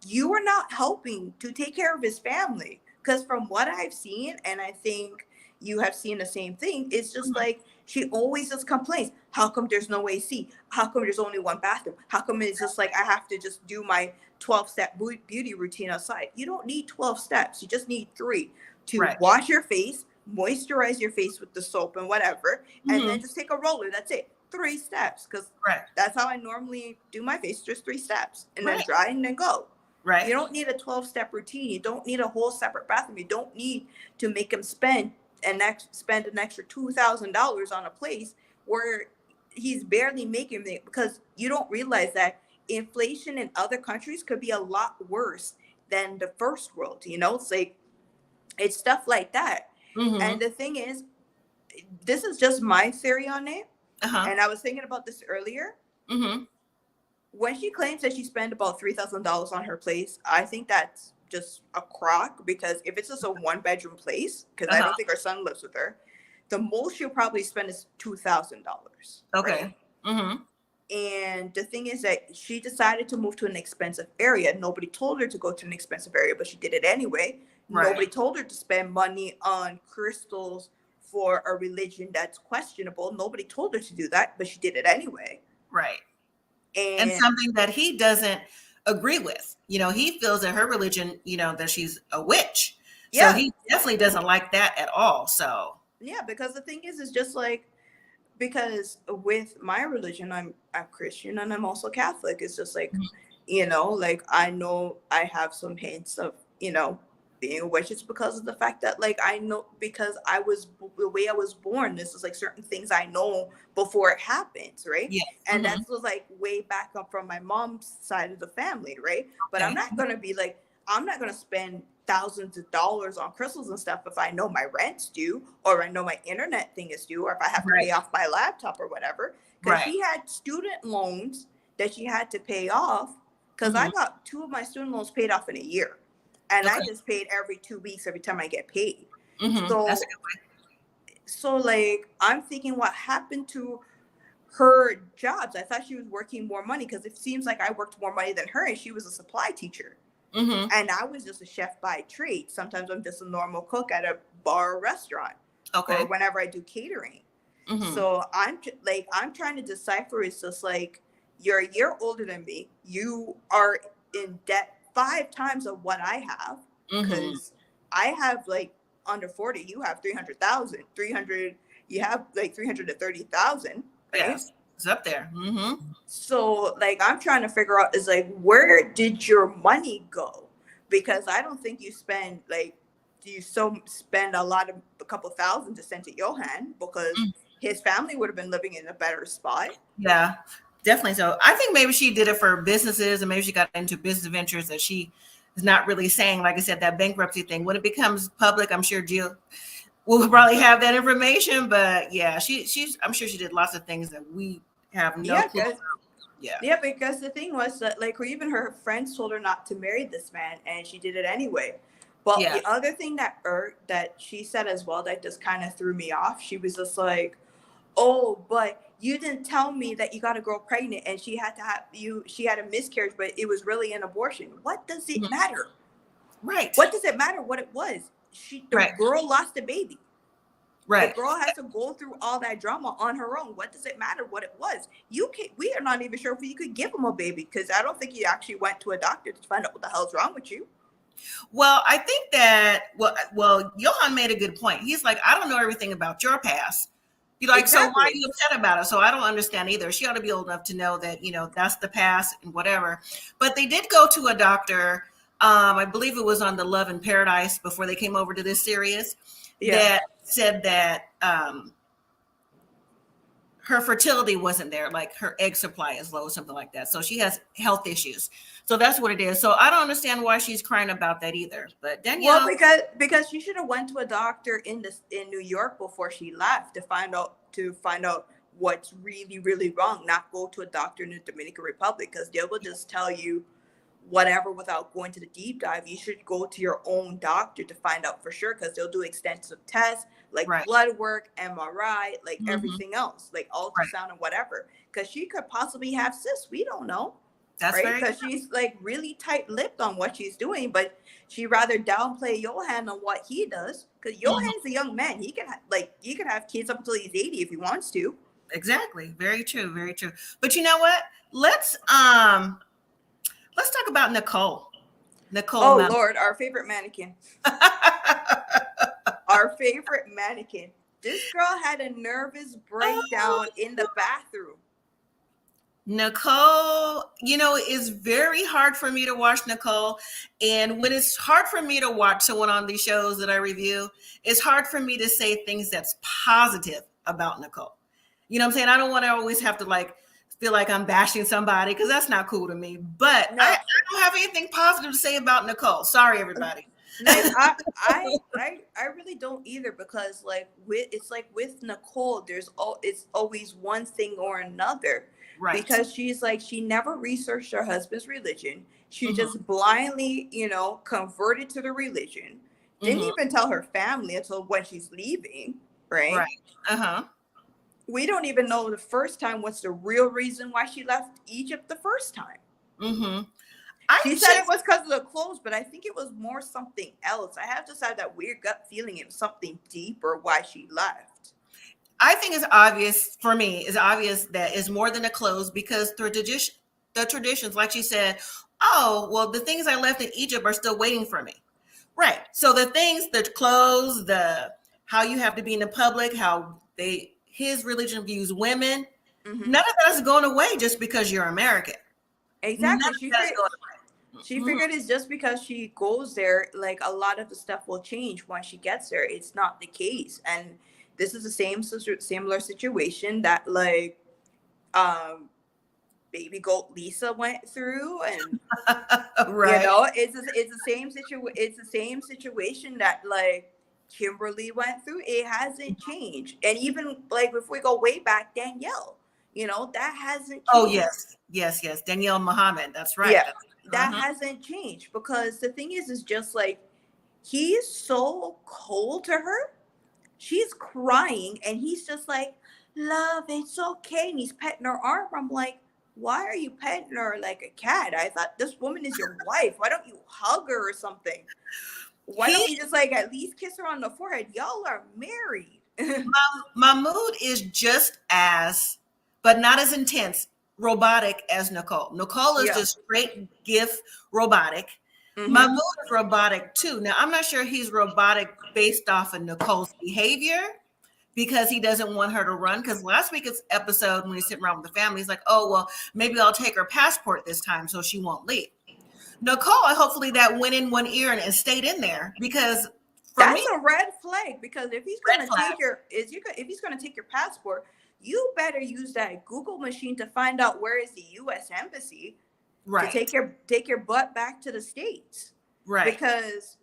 you are not helping to take care of his family. Because from what I've seen, and I think you have seen the same thing, it's just like she always just complains. How come there's no AC? How come there's only one bathroom? How come it's just like I have to just do my 12-step beauty routine outside? You don't need 12 steps. You just need 3 to wash your face, moisturize your face with the soap and whatever, and then just take a roller. That's it. 3 steps, because that's how I normally do my face, just 3 steps, and then dry and then go. Right. You don't need a 12-step routine. You don't need a whole separate bathroom. You don't need to make him spend an extra $2,000 on a place where he's barely making it, because you don't realize that inflation in other countries could be a lot worse than the first world. It's like, it's stuff like that. And the thing is, this is just my theory on it. And I was thinking about this earlier. When she claims that she spent about $3,000 on her place, I think that's just a crock, because if it's just a 1-bedroom place, because I don't think her son lives with her, the most she'll probably spend is $2,000. Okay. Right? And the thing is that she decided to move to an expensive area. Nobody told her to go to an expensive area, but she did it anyway. Nobody told her to spend money on crystals for a religion that's questionable. Nobody told her to do that, but she did it anyway. Right. And something that he doesn't agree with. He feels that her religion, that she's a witch. Yeah. So he definitely doesn't like that at all. So yeah, because the thing is just like, because with my religion, I'm Christian and I'm also Catholic. It's just like, like I know I have some hints of, being a witch. It's because of the fact that like I know, because the way I was born, this is like certain things I know before it happens, right? yeah. And that's was like way back up from my mom's side of the family, right? But Okay. I'm not gonna spend thousands of dollars on crystals and stuff if I know my rent's due, or I know my internet thing is due, or if I have to pay off my laptop or whatever. Because she had student loans that she had to pay off, because I got 2 of my student loans paid off in a year. And I just paid every 2 weeks every time I get paid. So That's a good way. So like I'm thinking, what happened to her jobs? I thought she was working more money, because it seems like I worked more money than her, and she was a supply teacher. And I was just a chef by trade. Sometimes I'm just a normal cook at a bar or restaurant. Or whenever I do catering. So I'm trying to decipher. It's just like, you're a year older than me. You are in debt 5 times of what I have, because I have like under 40. You have 300,000. 300. You have like 330,000. Right? Yes, it's up there. So like I'm trying to figure out is like, where did your money go? Because I don't think you spend like, spend a couple thousand to send to Johan, because his family would have been living in a better spot. Yeah, definitely. So I think maybe she did it for businesses, and maybe she got into business ventures that she is not really saying. Like I said, that bankruptcy thing, when it becomes public, I'm sure Jill will probably have that information. But yeah, I'm sure she did lots of things that we have no clue about. Yeah, because the thing was that like, or even her friends told her not to marry this man, and she did it anyway. But the other thing that she said as well that just kind of threw me off, she was just like, oh, but you didn't tell me that you got a girl pregnant and she had a miscarriage, but it was really an abortion. What does it matter? Right. What does it matter what it was? The girl lost a baby. Right. The girl has to go through all that drama on her own. What does it matter what it was? We are not even sure if you could give him a baby, because I don't think you actually went to a doctor to find out what the hell's wrong with you. Well, I think that, well, Johan made a good point. He's like, I don't know everything about your past. You're like, so why are you upset about it? So I don't understand either. She ought to be old enough to know that, that's the past and whatever. But they did go to a doctor. I believe it was on the Love in Paradise before they came over to this series, that said that her fertility wasn't there, like her egg supply is low, something like that. So she has health issues. So that's what it is. So I don't understand why she's crying about that either. But Danielle, well, because she should have went to a doctor in New York before she left to find out what's really, really wrong. Not go to a doctor in the Dominican Republic, because they will just tell you whatever without going to the deep dive. You should go to your own doctor to find out for sure, because they'll do extensive tests like blood work, MRI, like everything else, like ultrasound and whatever, because she could possibly have cysts. We don't know. That's right, because she's like really tight-lipped on what she's doing, but she rather downplay Johan on what he does, because Johan's a young man. He can have kids up until he's 80 if he wants to. Exactly. Very true. Very true. But you know what? Let's talk about Nicole. Oh, Lord, our favorite mannequin. Our favorite mannequin. This girl had a nervous breakdown in the bathroom. Nicole, it's very hard for me to watch Nicole. And when it's hard for me to watch someone on these shows that I review, it's hard for me to say things that's positive about Nicole. You know what I'm saying? I don't want to always have to feel like I'm bashing somebody, because that's not cool to me. But no. I don't have anything positive to say about Nicole. Sorry, everybody. I really don't either, because with Nicole, it's always one thing or another. Right. Because she never researched her husband's religion. She just blindly, converted to the religion. Didn't even tell her family until when she's leaving. Right. Right. We don't even know the first time what's the real reason why she left Egypt the first time. She said it was because of the clothes, but I think it was more something else. I have just had that weird gut feeling it was something deeper why she left. I think it's obvious for me. It's obvious that it's more than the clothes because the traditions, like she said, oh well, the things I left in Egypt are still waiting for me. Right. So the things, the clothes, the how you have to be in the public, how his religion views women, none of that is going away just because you're American. Exactly. She figured it's just because she goes there, like a lot of the stuff will change once she gets there. It's not the case. And this is the similar situation that like baby goat Lisa went through, and right. you know, it's the same situation that like Kimberly went through. It hasn't changed. And even like if we go way back, Danielle, you know, that hasn't changed. Oh yes. Danielle and Muhammad. That's right. Yeah. That hasn't changed, because the thing is just like he's so cold to her. She's crying and he's just like, love, it's okay. And he's petting her arm. I'm like, why are you petting her like a cat? I thought this woman is your wife. Why don't you hug her or something? Why don't you just like at least kiss her on the forehead? Y'all are married. Mahmoud is just as, but not as intense, robotic as Nicole. Nicole is just straight gift robotic. Mahmoud is robotic too. Now, I'm not sure he's robotic based off of Nicole's behavior because he doesn't want her to run. Because last week's episode, when he's sitting around with the family, he's like, oh, well, maybe I'll take her passport this time so she won't leave. Nicole, hopefully that went in one ear and stayed in there, because that's a red flag. Because if he's going to take your passport, you better use that Google machine to find out where is the U.S. embassy, right? To take your butt back to the States, right? Because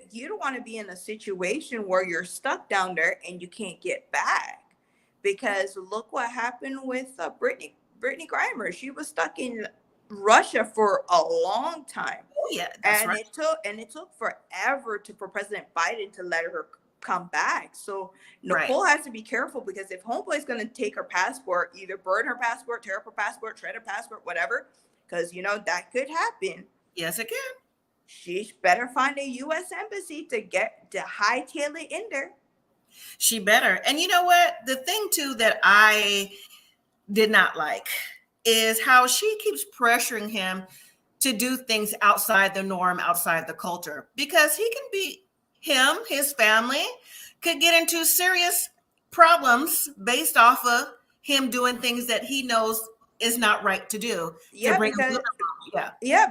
you don't want to be in a situation where you're stuck down there and you can't get back. Because look what happened with Brittany Grimer. She was stuck in Russia for a long time. Oh yeah, that's and right. It took forever for President Biden to let her come back. So Nicole has to be careful, because if homeboy's going to take her passport, either burn her passport, tear up her passport, shred her passport, whatever, because you know that could happen. Yes, it can. She better find a U.S. embassy to hightail it in there. She better. And you know what? The thing too that I did not like is how she keeps pressuring him to do things outside the norm, outside the culture, because he can be his family could get into serious problems based off of him doing things that he knows is not right to do. Yeah,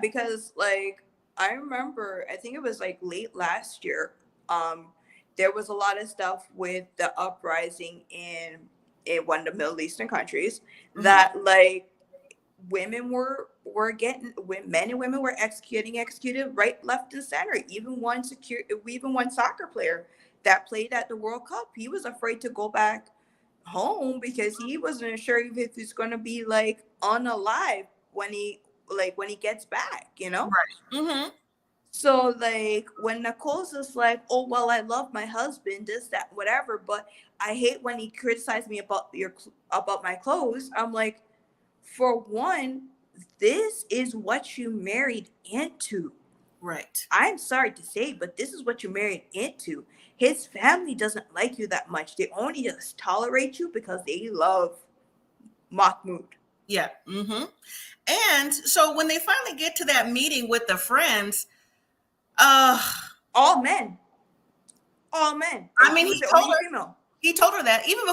because like I remember, I think it was like late last year, there was a lot of stuff with the uprising in one of the Middle Eastern countries that like men and women were executed right, left, and center. Even one soccer player that played at the World Cup, he was afraid to go back home because he wasn't sure if he's going to be like unalive when he gets back, you know? Right. So like when Nicole's just like, oh well, I love my husband, this, that, whatever, but I hate when he criticized me about my clothes. I'm like, for one, this is what you married into. Right. I'm sorry to say, but this is what you married into. His family doesn't like you that much. They only just tolerate you because they love Mahmoud. Yeah. And so when they finally get to that meeting with the friends, all men. I mean, he told her that even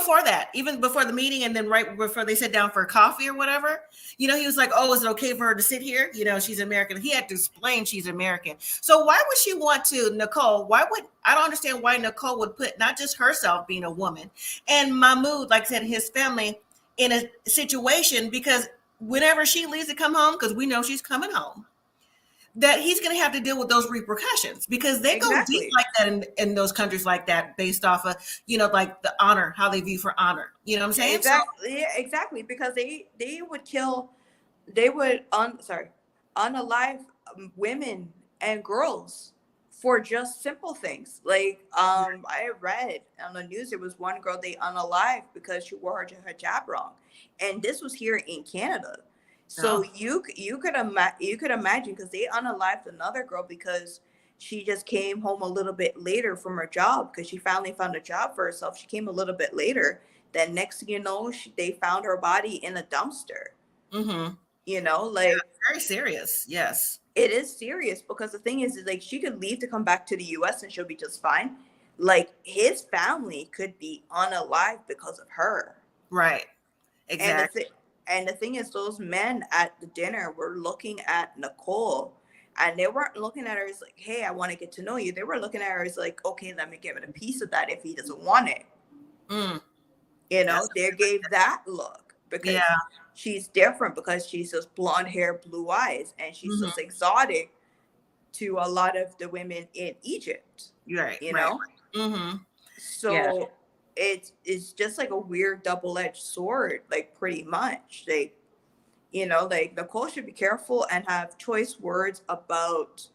before the meeting, and then right before they sit down for coffee or whatever, you know, he was like, oh, is it okay for her to sit here? You know, she's American. He had to explain she's American. So why would she want to, Nicole? I don't understand why Nicole would put not just herself being a woman and Mahmoud, like I said, his family in a situation, because whenever she leaves to come home, because we know she's coming home, that he's going to have to deal with those repercussions, because they go deep like that in those countries like that, based off of, you know, like the honor, how they view for honor. You know what I'm saying? Exactly. Because they would unalive women and girls for just simple things. Like I read on the news, there was one girl they unalived because she wore her hijab wrong. And this was here in Canada. So you could imagine, because they unalived another girl because she just came home a little bit later from her job, because she finally found a job for herself. She came a little bit later. Then next thing you know, they found her body in a dumpster. Mm-hmm. You know, like, very serious. Yes, it is serious, because the thing is like, she could leave to come back to the US and she'll be just fine. Like, his family could be unalive because of her. Right. Exactly. And the thing is, those men at the dinner were looking at Nicole, and they weren't looking at her as like, hey, I want to get to know you. They were looking at her as like, okay, let me give it a piece of that if he doesn't want it. You know, they gave that look, because she's different, because she's just blonde hair, blue eyes, and she's just exotic to a lot of the women in Egypt. Right. You know? Mm-hmm. So it's just like a weird double-edged sword, like, pretty much. Like, you know, like, Nicole should be careful and have choice words about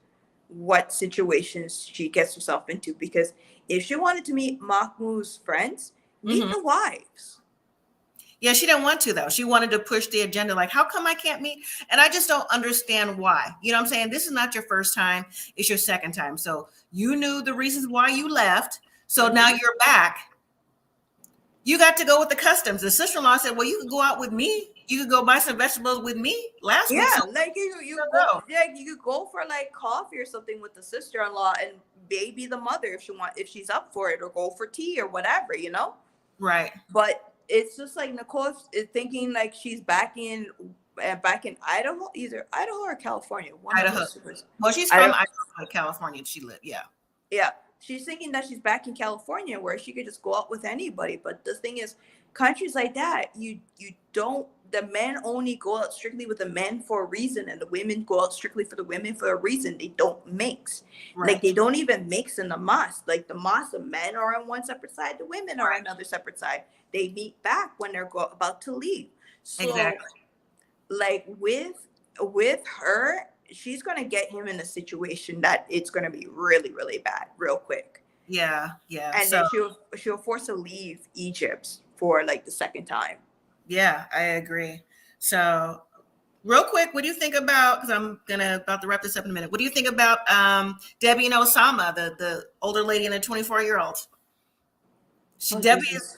what situations she gets herself into, because if she wanted to meet Mahmoud's friends, meet the wives. Yeah, she didn't want to, though. She wanted to push the agenda, like, how come I can't meet? And I just don't understand why. You know what I'm saying? This is not your first time. It's your second time. So you knew the reasons why you left. So now you're back. You got to go with the customs. The sister-in-law said, well, you could go out with me. You could go buy some vegetables with me last week. Yeah, like, you go, like, you could go for like coffee or something with the sister-in-law, and baby the mother if she's up for it, or go for tea or whatever, you know? Right. But it's just like Nicole is thinking like she's back in Idaho, either Idaho or California. Idaho. Well, she's from Idaho, California. She lived, yeah. She's thinking that she's back in California, where she could just go out with anybody. But the thing is, countries like that, you don't. The men only go out strictly with the men for a reason, and the women go out strictly for the women for a reason. They don't mix. Right. Like, they don't even mix in the mosque. Like, the mosque, the men are on one separate side, the women are on another separate side. They meet back when they're about to leave. So, like, with her, she's gonna get him in a situation that it's gonna be really, really bad, real quick. Yeah. And then she'll force to leave Egypt for like the second time. Yeah, I agree. So, real quick, what do you think about, because I'm about to wrap this up in a minute. What do you think about Debbie and Osama, the older lady and the 24-year-old? Debbie is,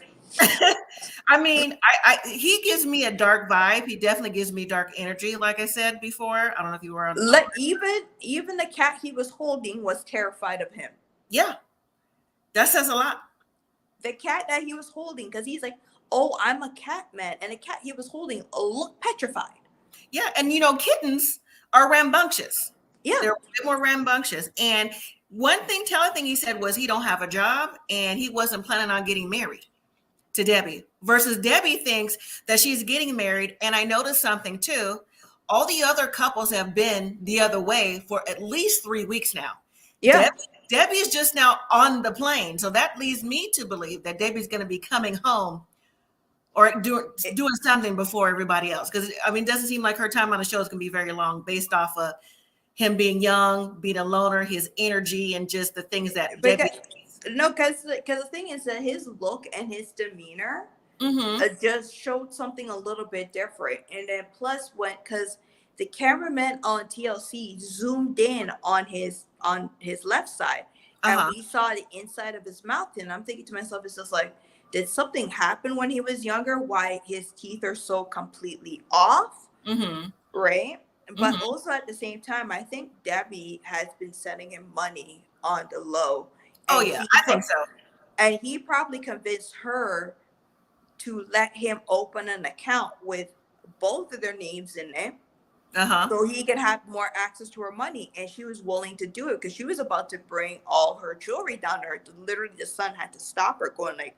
I mean, he gives me a dark vibe. He definitely gives me dark energy, like I said before. I don't know if you were on. Even the cat he was holding was terrified of him. Yeah, that says a lot. The cat that he was holding, because he's like, oh, I'm a cat man. And the cat he was holding looked petrified. Yeah. And, kittens are rambunctious. Yeah. They're a bit more rambunctious. And one telling thing he said was he don't have a job and he wasn't planning on getting married to Debbie, versus Debbie thinks that she's getting married. And I noticed something too. All the other couples have been the other way for at least 3 weeks now. Yeah. Debbie is just now on the plane. So that leads me to believe that Debbie's going to be coming home or doing something before everybody else. Because, I mean, it doesn't seem like her time on the show is going to be very long, based off of him being young, being a loner, his energy, and just the things that Debbie... No, because the thing is that his look and his demeanor just showed something a little bit different. And then plus, because the cameraman on TLC zoomed in on his left side, and we saw the inside of his mouth. And I'm thinking to myself, it's just like, did something happen when he was younger? Why his teeth are so completely off? Right? But also at the same time, I think Debbie has been sending him money on the low. Oh, yeah, I think so. And he probably convinced her to let him open an account with both of their names in it. So he could have more access to her money. And she was willing to do it, because she was about to bring all her jewelry down there. Literally, the son had to stop her, going like,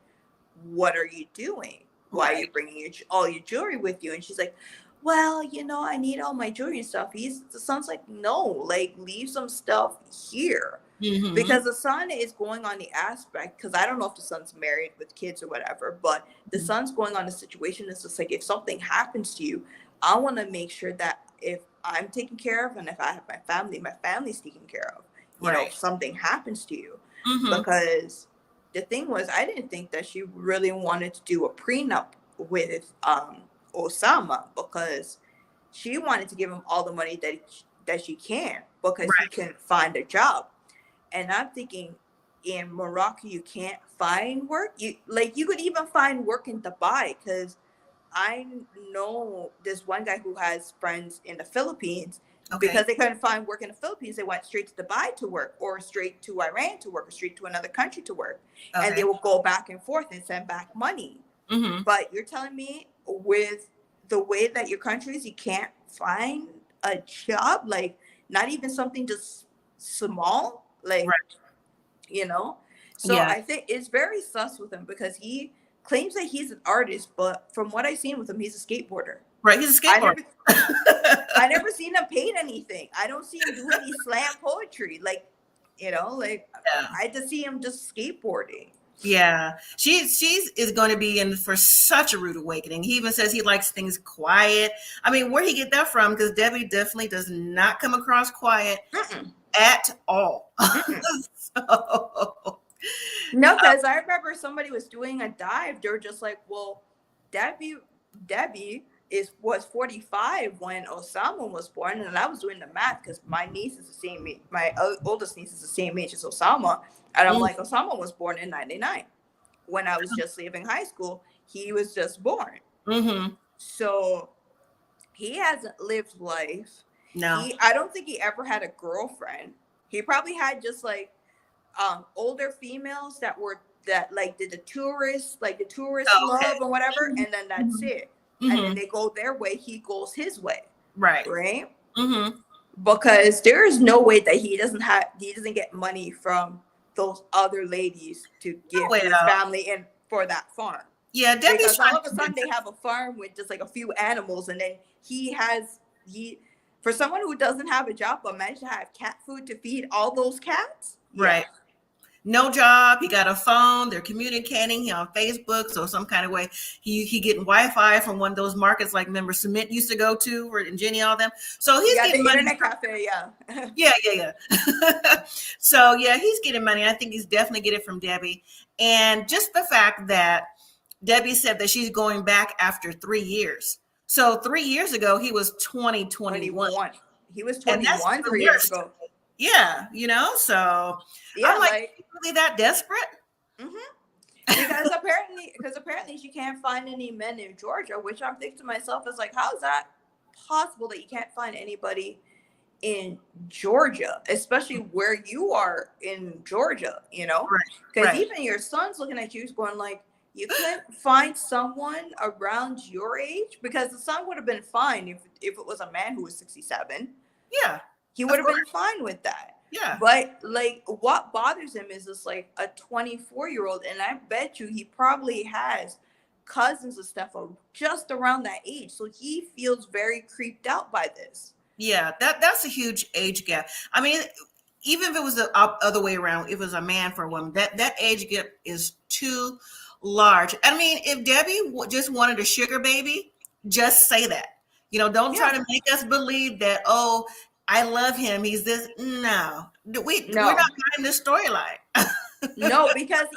what are you doing? Why are you bringing all your jewelry with you? And she's like, well, I need all my jewelry and stuff. The son's like, no, like, leave some stuff here. Because the son is going on the aspect, because I don't know if the son's married with kids or whatever, but the son's going on the situation. It's just like, if something happens to you, I want to make sure that if I'm taken care of, and if I have my family's taken care of, if something happens to you. Because the thing was, I didn't think that she really wanted to do a prenup with Osama, because she wanted to give him all the money that she can because he Right. couldn't find a job. And I'm thinking, in Morocco, you can't find work. You could even find work in Dubai, because I know this one guy who has friends in the Philippines. Okay. Because they couldn't find work in the Philippines, they went straight to Dubai to work, or straight to Iran to work, or straight to another country to work. Okay. And they will go back and forth and send back money. Mm-hmm. But you're telling me, with the way that your country is, you can't find a job, like not even something just small, like, Right. you know? So Yeah. I think it's very sus with him, because he claims that he's an artist, but from what I've seen with him, he's a skateboarder. Right, he's a skateboarder. I never seen him paint anything. I don't see him do any slam poetry. Like, I just see him just skateboarding. Yeah, she's is going to be in for such a rude awakening. He even says he likes things quiet. I mean, where he get that from? Because Debbie definitely does not come across quiet at all. So, no, because I remember somebody was doing a dive. They were just like, "Well, Debbie was 45 when Osama was born," and I was doing the math because my niece is the same age. My oldest niece is the same age as Osama, and I'm like, Osama was born in '99. When I was just leaving high school, he was just born. Mm-hmm. So he hasn't lived life. No, I don't think he ever had a girlfriend. He probably had just like older females that did the tourist love and whatever, and then that's it. And then they go their way, he goes his way. Right. Mm-hmm. Because there is no way that he doesn't get money from those other ladies to give his family in for that farm. Yeah, because all of a sudden they have a farm with just like a few animals, and then he for someone who doesn't have a job but managed to have cat food to feed all those cats. Right. Yeah. No job. He got a phone. They're communicating. He on Facebook. So some kind of way he getting Wi-Fi from one of those markets like remember Cement used to go to, or and Jenny, all them. So he's getting the money. Internet cafe. Yeah. So yeah, he's getting money. I think he's definitely getting it from Debbie. And just the fact that Debbie said that she's going back after 3 years. So 3 years ago, he was 21. He was 21 3 years ago. Yeah, so I'm like really that desperate? Mm-hmm. Because apparently she can't find any men in Georgia, which I'm thinking to myself is like, how is that possible that you can't find anybody in Georgia, especially where you are in Georgia, Because even your son's looking at you going like, you couldn't find someone around your age? Because the son would have been fine if it was a man who was 67. Yeah. He would have been fine with that. Yeah. But like what bothers him is this like a 24-year-old, and I bet you he probably has cousins and stuff just around that age. So he feels very creeped out by this. Yeah, that's a huge age gap. I mean, even if it was the other way around, if it was a man for a woman, that age gap is too large. I mean, if Debbie just wanted a sugar baby, just say that. Don't try to make us believe that, oh, I love him. He's this. No. We're not buying this storyline. No, because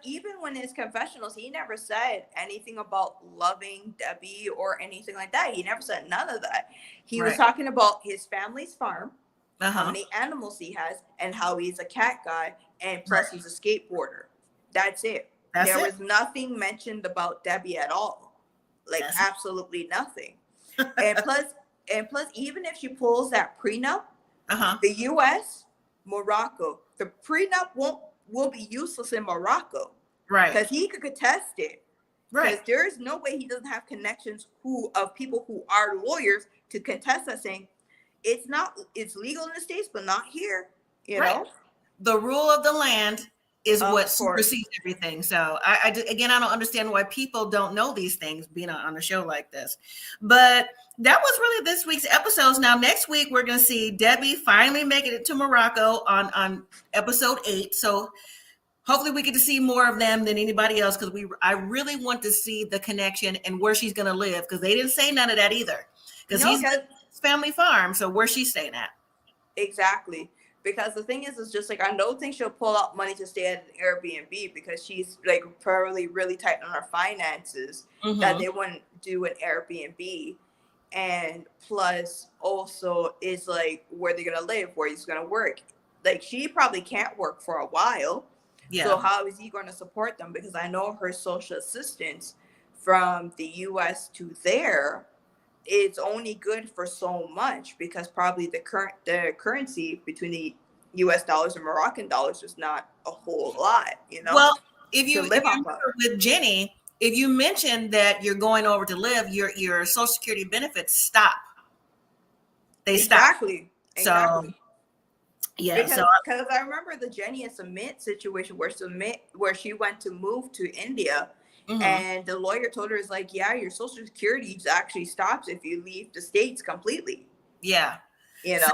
even when his confessionals, he never said anything about loving Debbie or anything like that. He never said none of that. He was talking about his family's farm, how many animals he has, and how he's a cat guy, and plus he's a skateboarder. That's it. There was nothing mentioned about Debbie at all. Like absolutely nothing. And plus, even if she pulls that prenup, the U.S., Morocco, the prenup will be useless in Morocco, right? Because he could contest it, right? Because there is no way he doesn't have connections of people who are lawyers to contest that, saying it's legal in the States, but not here. You know, the rule of the land is what supersedes everything. So I don't understand why people don't know these things being on a show like this. But that was really this week's episodes. Now, next week, we're going to see Debbie finally making it to Morocco on episode 8. So hopefully we get to see more of them than anybody else, because I really want to see the connection and where she's going to live, because they didn't say none of that either. Because he's his family farm. So where's she staying at? Exactly. Because the thing is just like, I don't think she'll pull out money to stay at an Airbnb, because she's like probably really tight on her finances, that they wouldn't do an Airbnb. and plus also is like where they're gonna live, where he's gonna work. Like she probably can't work for a while. Yeah. So how is he gonna support them? Because I know her social assistance from the US to there, it's only good for so much because probably the currency between the US dollars and Moroccan dollars is not a whole lot, you know. Well, if you with Jenny, if you mention that you're going over to live, your Social Security benefits stop. They exactly. Stop. So yeah, because I remember the Jenny and Sumit situation where she went to move to India. Mm-hmm. And the lawyer told her, is like, yeah, your Social Security actually stops if you leave the States completely. Yeah. You know?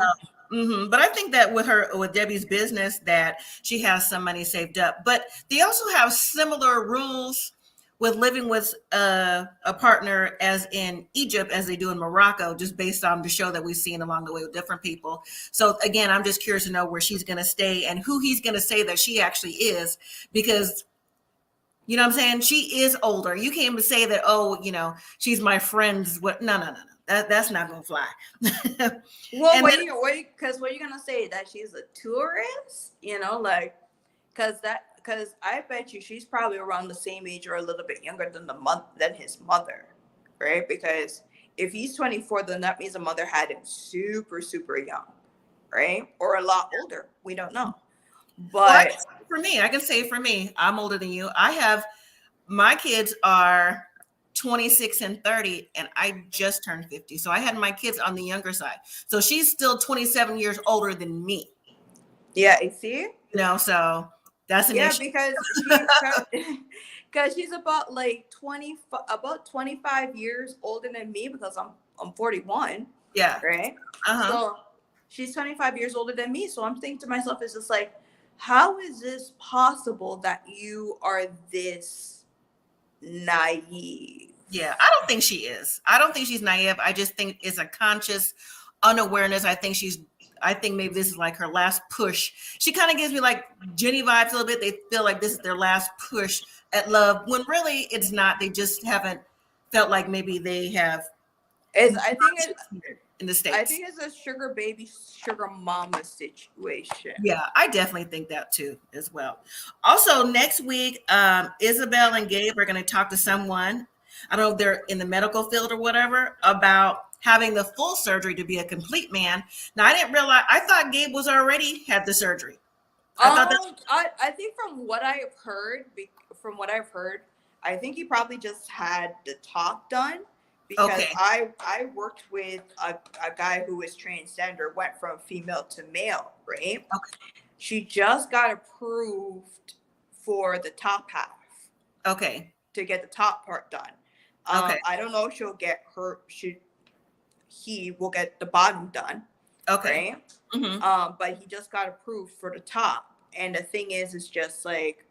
Mm-hmm. But I think that with Debbie's business that she has some money saved up. But they also have similar rules with living with a partner as in Egypt as they do in Morocco, just based on the show that we've seen along the way with different people. So again, I'm just curious to know where she's going to stay and who he's going to say that she actually is, because you know what I'm saying? She is older. You can't even say that, oh, you know, she's my friend's. What? No. That's not going to fly. Well, what are you going to say? That she's a tourist? You know, like, because I bet you she's probably around the same age or a little bit younger than his mother, right? Because if he's 24, then that means the mother had him super, super young, right? Or a lot older. We don't know. But for me, I can say for me, I'm older than you. My kids are 26 and 30, and I just turned 50. So I had my kids on the younger side. So she's still 27 years older than me. Yeah, you see? You know, so that's an issue. Because she's about like 25 years older than me because I'm 41. Yeah. Right? Uh-huh. So she's 25 years older than me. So I'm thinking to myself, it's just like, how is this possible that you are this naive? Yeah, I don't think she is. I don't think she's naive. I just think it's a conscious unawareness. I think maybe this is like her last push. She kind of gives me like Jenny vibes a little bit. They feel like this is their last push at love, when really it's not. They just haven't felt like maybe they have. I think in the States, I think it's a sugar baby, sugar mama situation. Yeah, I definitely think that too as well. Also, next week, Isabel and Gabe are going to talk to someone. I don't know if they're in the medical field or whatever, about having the full surgery to be a complete man. Now, I didn't realize. I thought Gabe was already had the surgery. I think from what I've heard, I think he probably just had the top done. Because okay. I worked with a guy who was transgender, went from female to male, right? Okay. She just got approved for the top half. Okay. To get the top part done. Okay. I don't know if he will get the bottom done. Okay. Right? Mm-hmm. But he just got approved for the top. And the thing is, it's just like,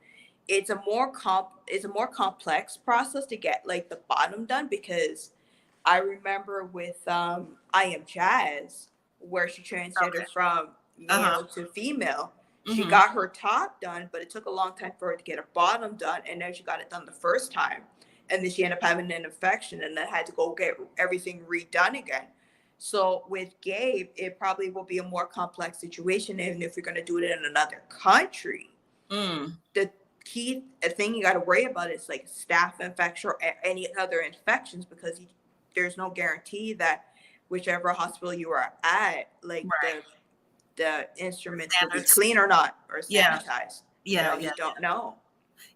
it's a more complex process to get like the bottom done, because I remember with I Am Jazz, where she transgendered from male to female. She got her top done, but it took a long time for her to get her bottom done. And then she got it done the first time. And then she ended up having an infection and then had to go get everything redone again. So with Gabe, it probably will be a more complex situation. And if you're going to do it in another country, the key thing you got to worry about is like staph infection or any other infections, because there's no guarantee that whichever hospital you are at, like the instruments will be clean or not, or sanitized. Yeah. You don't know.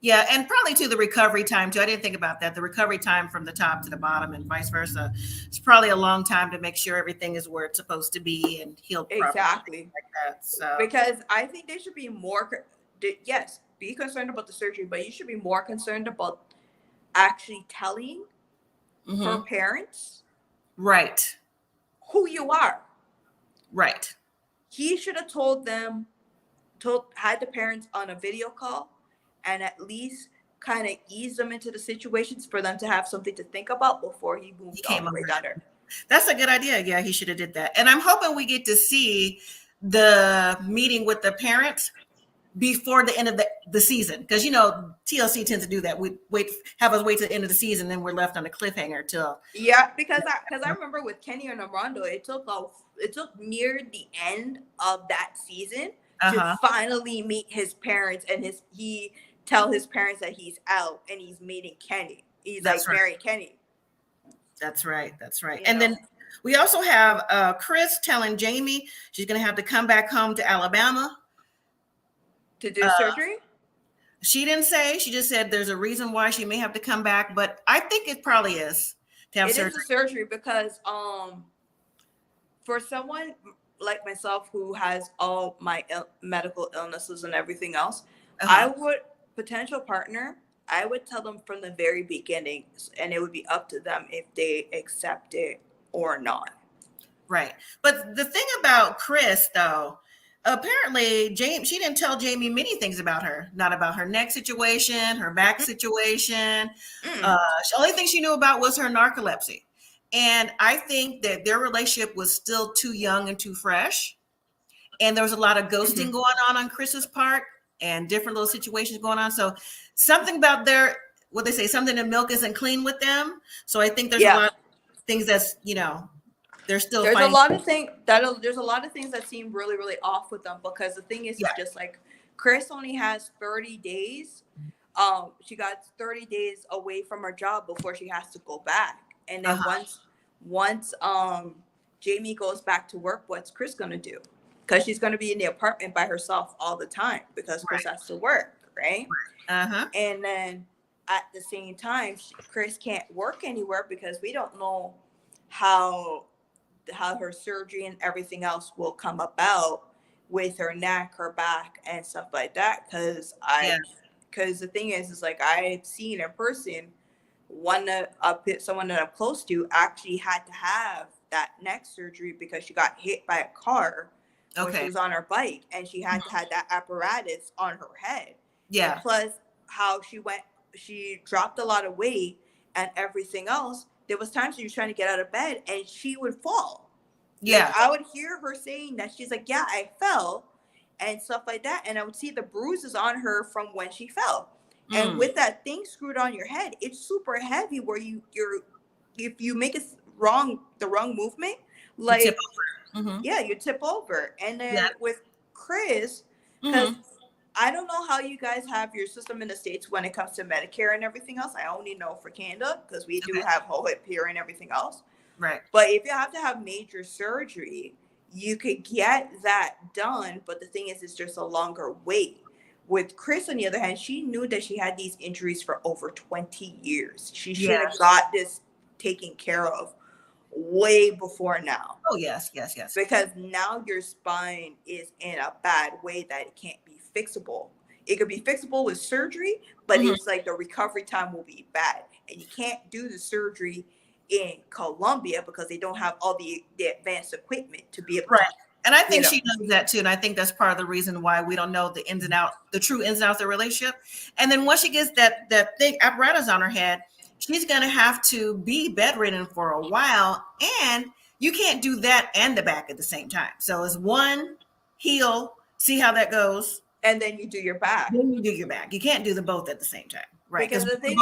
Yeah, and probably to the recovery time too. I didn't think about that. The recovery time from the top to the bottom and vice versa. It's probably a long time to make sure everything is where it's supposed to be and healed properly. Exactly. Like that. So. Because I think they should be more. Yes, be concerned about the surgery, but you should be more concerned about actually telling her parents, right, who you are. Right. He should have had the parents on a video call and at least kind of ease them into the situations for them to have something to think about before he moved all the way down there. That's a good idea. Yeah, he should have did that. And I'm hoping we get to see the meeting with the parents, before the end of the season, because TLC tends to do that. We have us wait to the end of the season, then we're left on a cliffhanger till. Yeah, because I remember with Kenny and Armando, it took near the end of that season to finally meet his parents, and he tell his parents that he's out and he's meeting Kenny. He's marrying Kenny. That's right. And then we also have Kris telling Jeymi she's gonna have to come back home to Alabama to do surgery. She didn't say. She just said there's a reason why she may have to come back, but I think it probably is to have surgery. It is a surgery because for someone like myself who has all my medical illnesses and everything else, potential partner, I would tell them from the very beginning, and it would be up to them if they accept it or not. Right. But the thing about Kris, though, apparently she didn't tell Jeymi many things about her, not about her neck situation, her back situation. The only thing she knew about was her narcolepsy. And I think that their relationship was still too young and too fresh. And there was a lot of ghosting going on Kris's part and different little situations going on. So something about something in milk isn't clean with them. So I think there's a lot of things that's, they're still there's a lot of things that seem really, really off with them, because the thing is just like Kris only has 30 days. She got 30 days away from her job before she has to go back. And then once Jeymi goes back to work, what's Kris gonna do? Because she's gonna be in the apartment by herself all the time because Kris has to work, right? And then at the same time, Kris can't work anywhere because we don't know how her surgery and everything else will come about with her neck, her back, and stuff like that. Because the thing is like I've seen in person someone that I'm close to actually had to have that neck surgery because she got hit by a car when she was on her bike, and she had to have that apparatus on her head. Yeah. And plus how she dropped a lot of weight and everything else. There was times she was trying to get out of bed and she would fall. Yeah. Like, I would hear her saying that she's like, yeah, I fell and stuff like that. And I would see the bruises on her from when she fell. And with that thing screwed on your head, it's super heavy where if you make the wrong movement, like, you tip over. You tip over. And then with Kris, because I don't know how you guys have your system in the States when it comes to Medicare and everything else. I only know for Canada because we do have whole hip here and everything else. Right. But if you have to have major surgery, you could get that done. But the thing is, it's just a longer wait. With Kris, on the other hand, she knew that she had these injuries for over 20 years. She should have got this taken care of way before now. Oh, yes. Because now your spine is in a bad way that it can't be fixable. It could be fixable with surgery, but it's like the recovery time will be bad. And you can't do the surgery in Colombia because they don't have all the advanced equipment to be able to. And I think she knows that too. And I think that's part of the reason why we don't know the true ins and outs of the relationship. And then once she gets that thing apparatus on her head, she's going to have to be bedridden for a while. And you can't do that and the back at the same time. So it's one, heal, see how that goes. And then you do your back. Then you do your back. You can't do them both at the same time. Right. Because the thing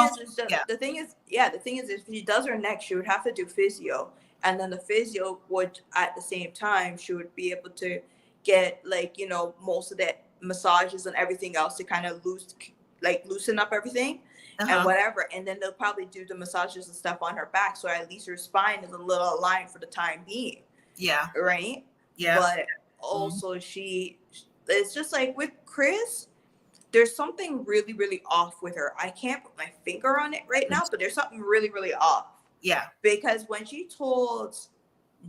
is, if she does her neck, she would have to do physio. And then the physio would, at the same time, she would be able to get most of the massages and everything else to kind of loosen up everything and whatever. And then they'll probably do the massages and stuff on her back. So at least her spine is a little aligned for the time being. Yeah. Right. Yeah. But also it's just like with Kris, there's something really, really off with her. I can't put my finger on it right now, but there's something really, really off. Yeah. Because when she told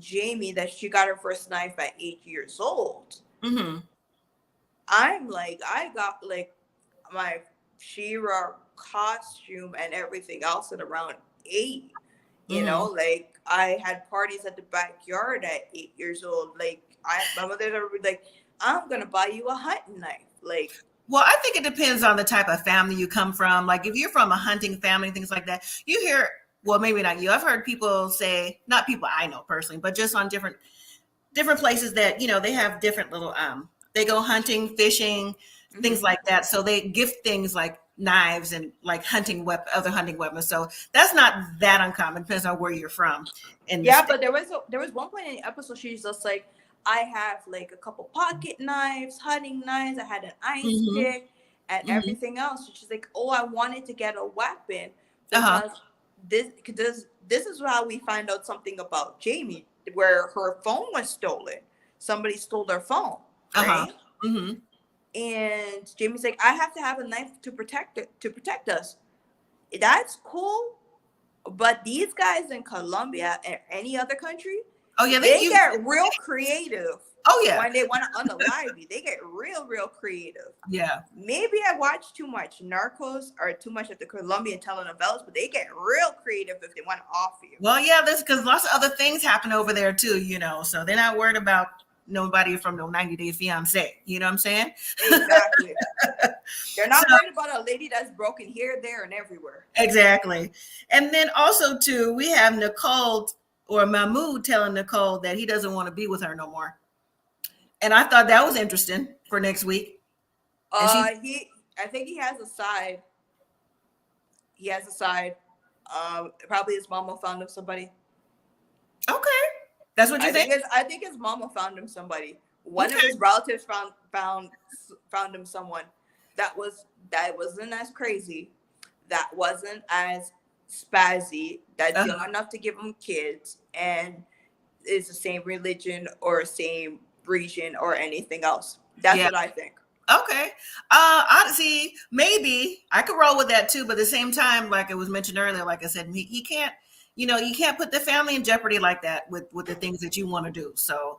Jeymi that she got her first knife at 8 years old, I'm like, I got my She-Ra costume and everything else at around 8. You know, I had parties at the backyard at 8 years old. My mother would be like, I'm gonna buy you a hunting knife. Well, I think it depends on the type of family you come from. Like if you're from a hunting family, things like that, you hear. Well, maybe not you. I've heard people say, not people I know personally, but just on different places that, they have different little, they go hunting, fishing, things like that. So they gift things like knives and like other hunting weapons. So that's not that uncommon. Depends on where you're from. But there was one point in the episode she's just like, I have like a couple pocket knives, hunting knives. I had an ice pick and everything else. She's like, oh, I wanted to get a weapon because this is how we find out something about Jeymi, where her phone was stolen. Somebody stole her phone, right? And Jeymi's like, I have to have a knife to protect us. That's cool. But these guys in Colombia and any other country, they get real creative. Oh yeah, when they want to unalive you, they get real creative. Yeah, maybe I watch too much Narcos or too much of the Colombian telenovelas, but they get real creative if they want to off you. Well, yeah, that's because lots of other things happen over there too, so they're not worried about nobody from no 90 Day Fiance. You know what I'm saying? Exactly. They're not worried about a lady that's broken here, there, and everywhere. Exactly. And then also too, we have Nicole or Mahmoud telling Nicole that he doesn't want to be with her no more. And I thought that was interesting for next week. I think he has a side. Probably his mama found him somebody. Okay. That's what you think? I think his mama found him somebody. One of his relatives found him someone that wasn't as crazy, that wasn't as spazzy, that's young enough to give him kids, and is the same religion or same region or anything else. That's what I think. Okay. Honestly, maybe I could roll with that too, but at the same time, like it was mentioned earlier, like I said, he can't. You can't put the family in jeopardy like that with the things that you want to do. So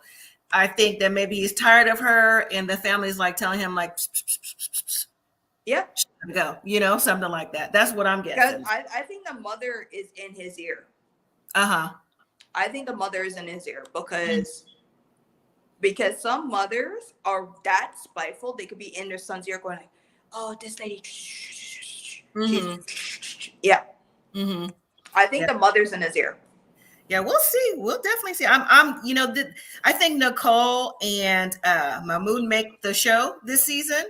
I think that maybe he's tired of her and the family's like telling him like, go, something like that. That's what I'm guessing. I think the mother is in his ear. I think the mother is in his ear because some mothers are that spiteful. They could be in their son's ear going like, oh, this lady. I think the mother's in his ear. Yeah, we'll see. We'll definitely see. I think Nicole and Mahmoud make the show this season.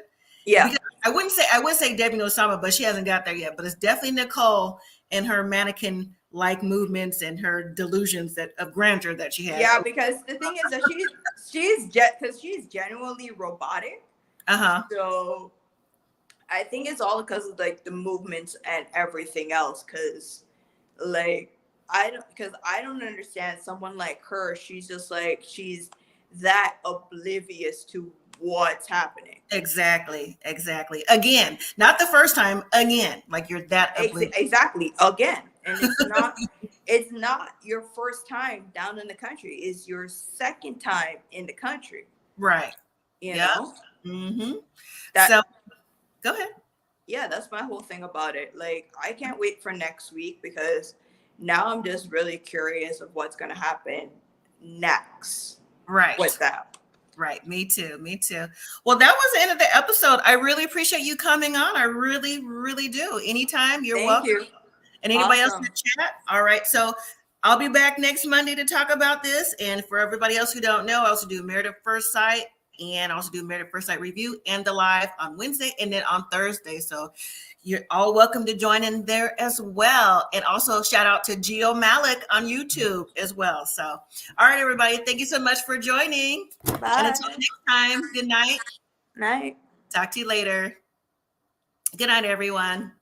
Yeah. Because I would say Debbie and Osama, but she hasn't got there yet. But it's definitely Nicole and her mannequin-like movements and her delusions of grandeur that she has. Yeah, because the thing is that she's genuinely robotic. So I think it's all because of like the movements and everything else. Because like I don't understand someone like her. She's just like she's that oblivious to what's happening. Exactly. Again, not the first time. Again, like you're that oblivious. Exactly. Again, and it's not your first time down in the country. It's your second time in the country. Right. You know. So go ahead. Yeah, that's my whole thing about it. Like, I can't wait for next week because now I'm just really curious of what's going to happen next. Right. With that. Right. Me too. Well, that was the end of the episode. I really appreciate you coming on. I really, really do. Anytime, you're welcome. Thank you. And anybody else in the chat? All right. So I'll be back next Monday to talk about this. And for everybody else who don't know, I also do Married at First Sight. And also do Married at First Sight review and the live on Wednesday and then on Thursday. So you're all welcome to join in there as well. And also shout out to Geo Malik on YouTube as well. So, all right, everybody. Thank you so much for joining. Bye. And until next time, good night. Night. Talk to you later. Good night, everyone.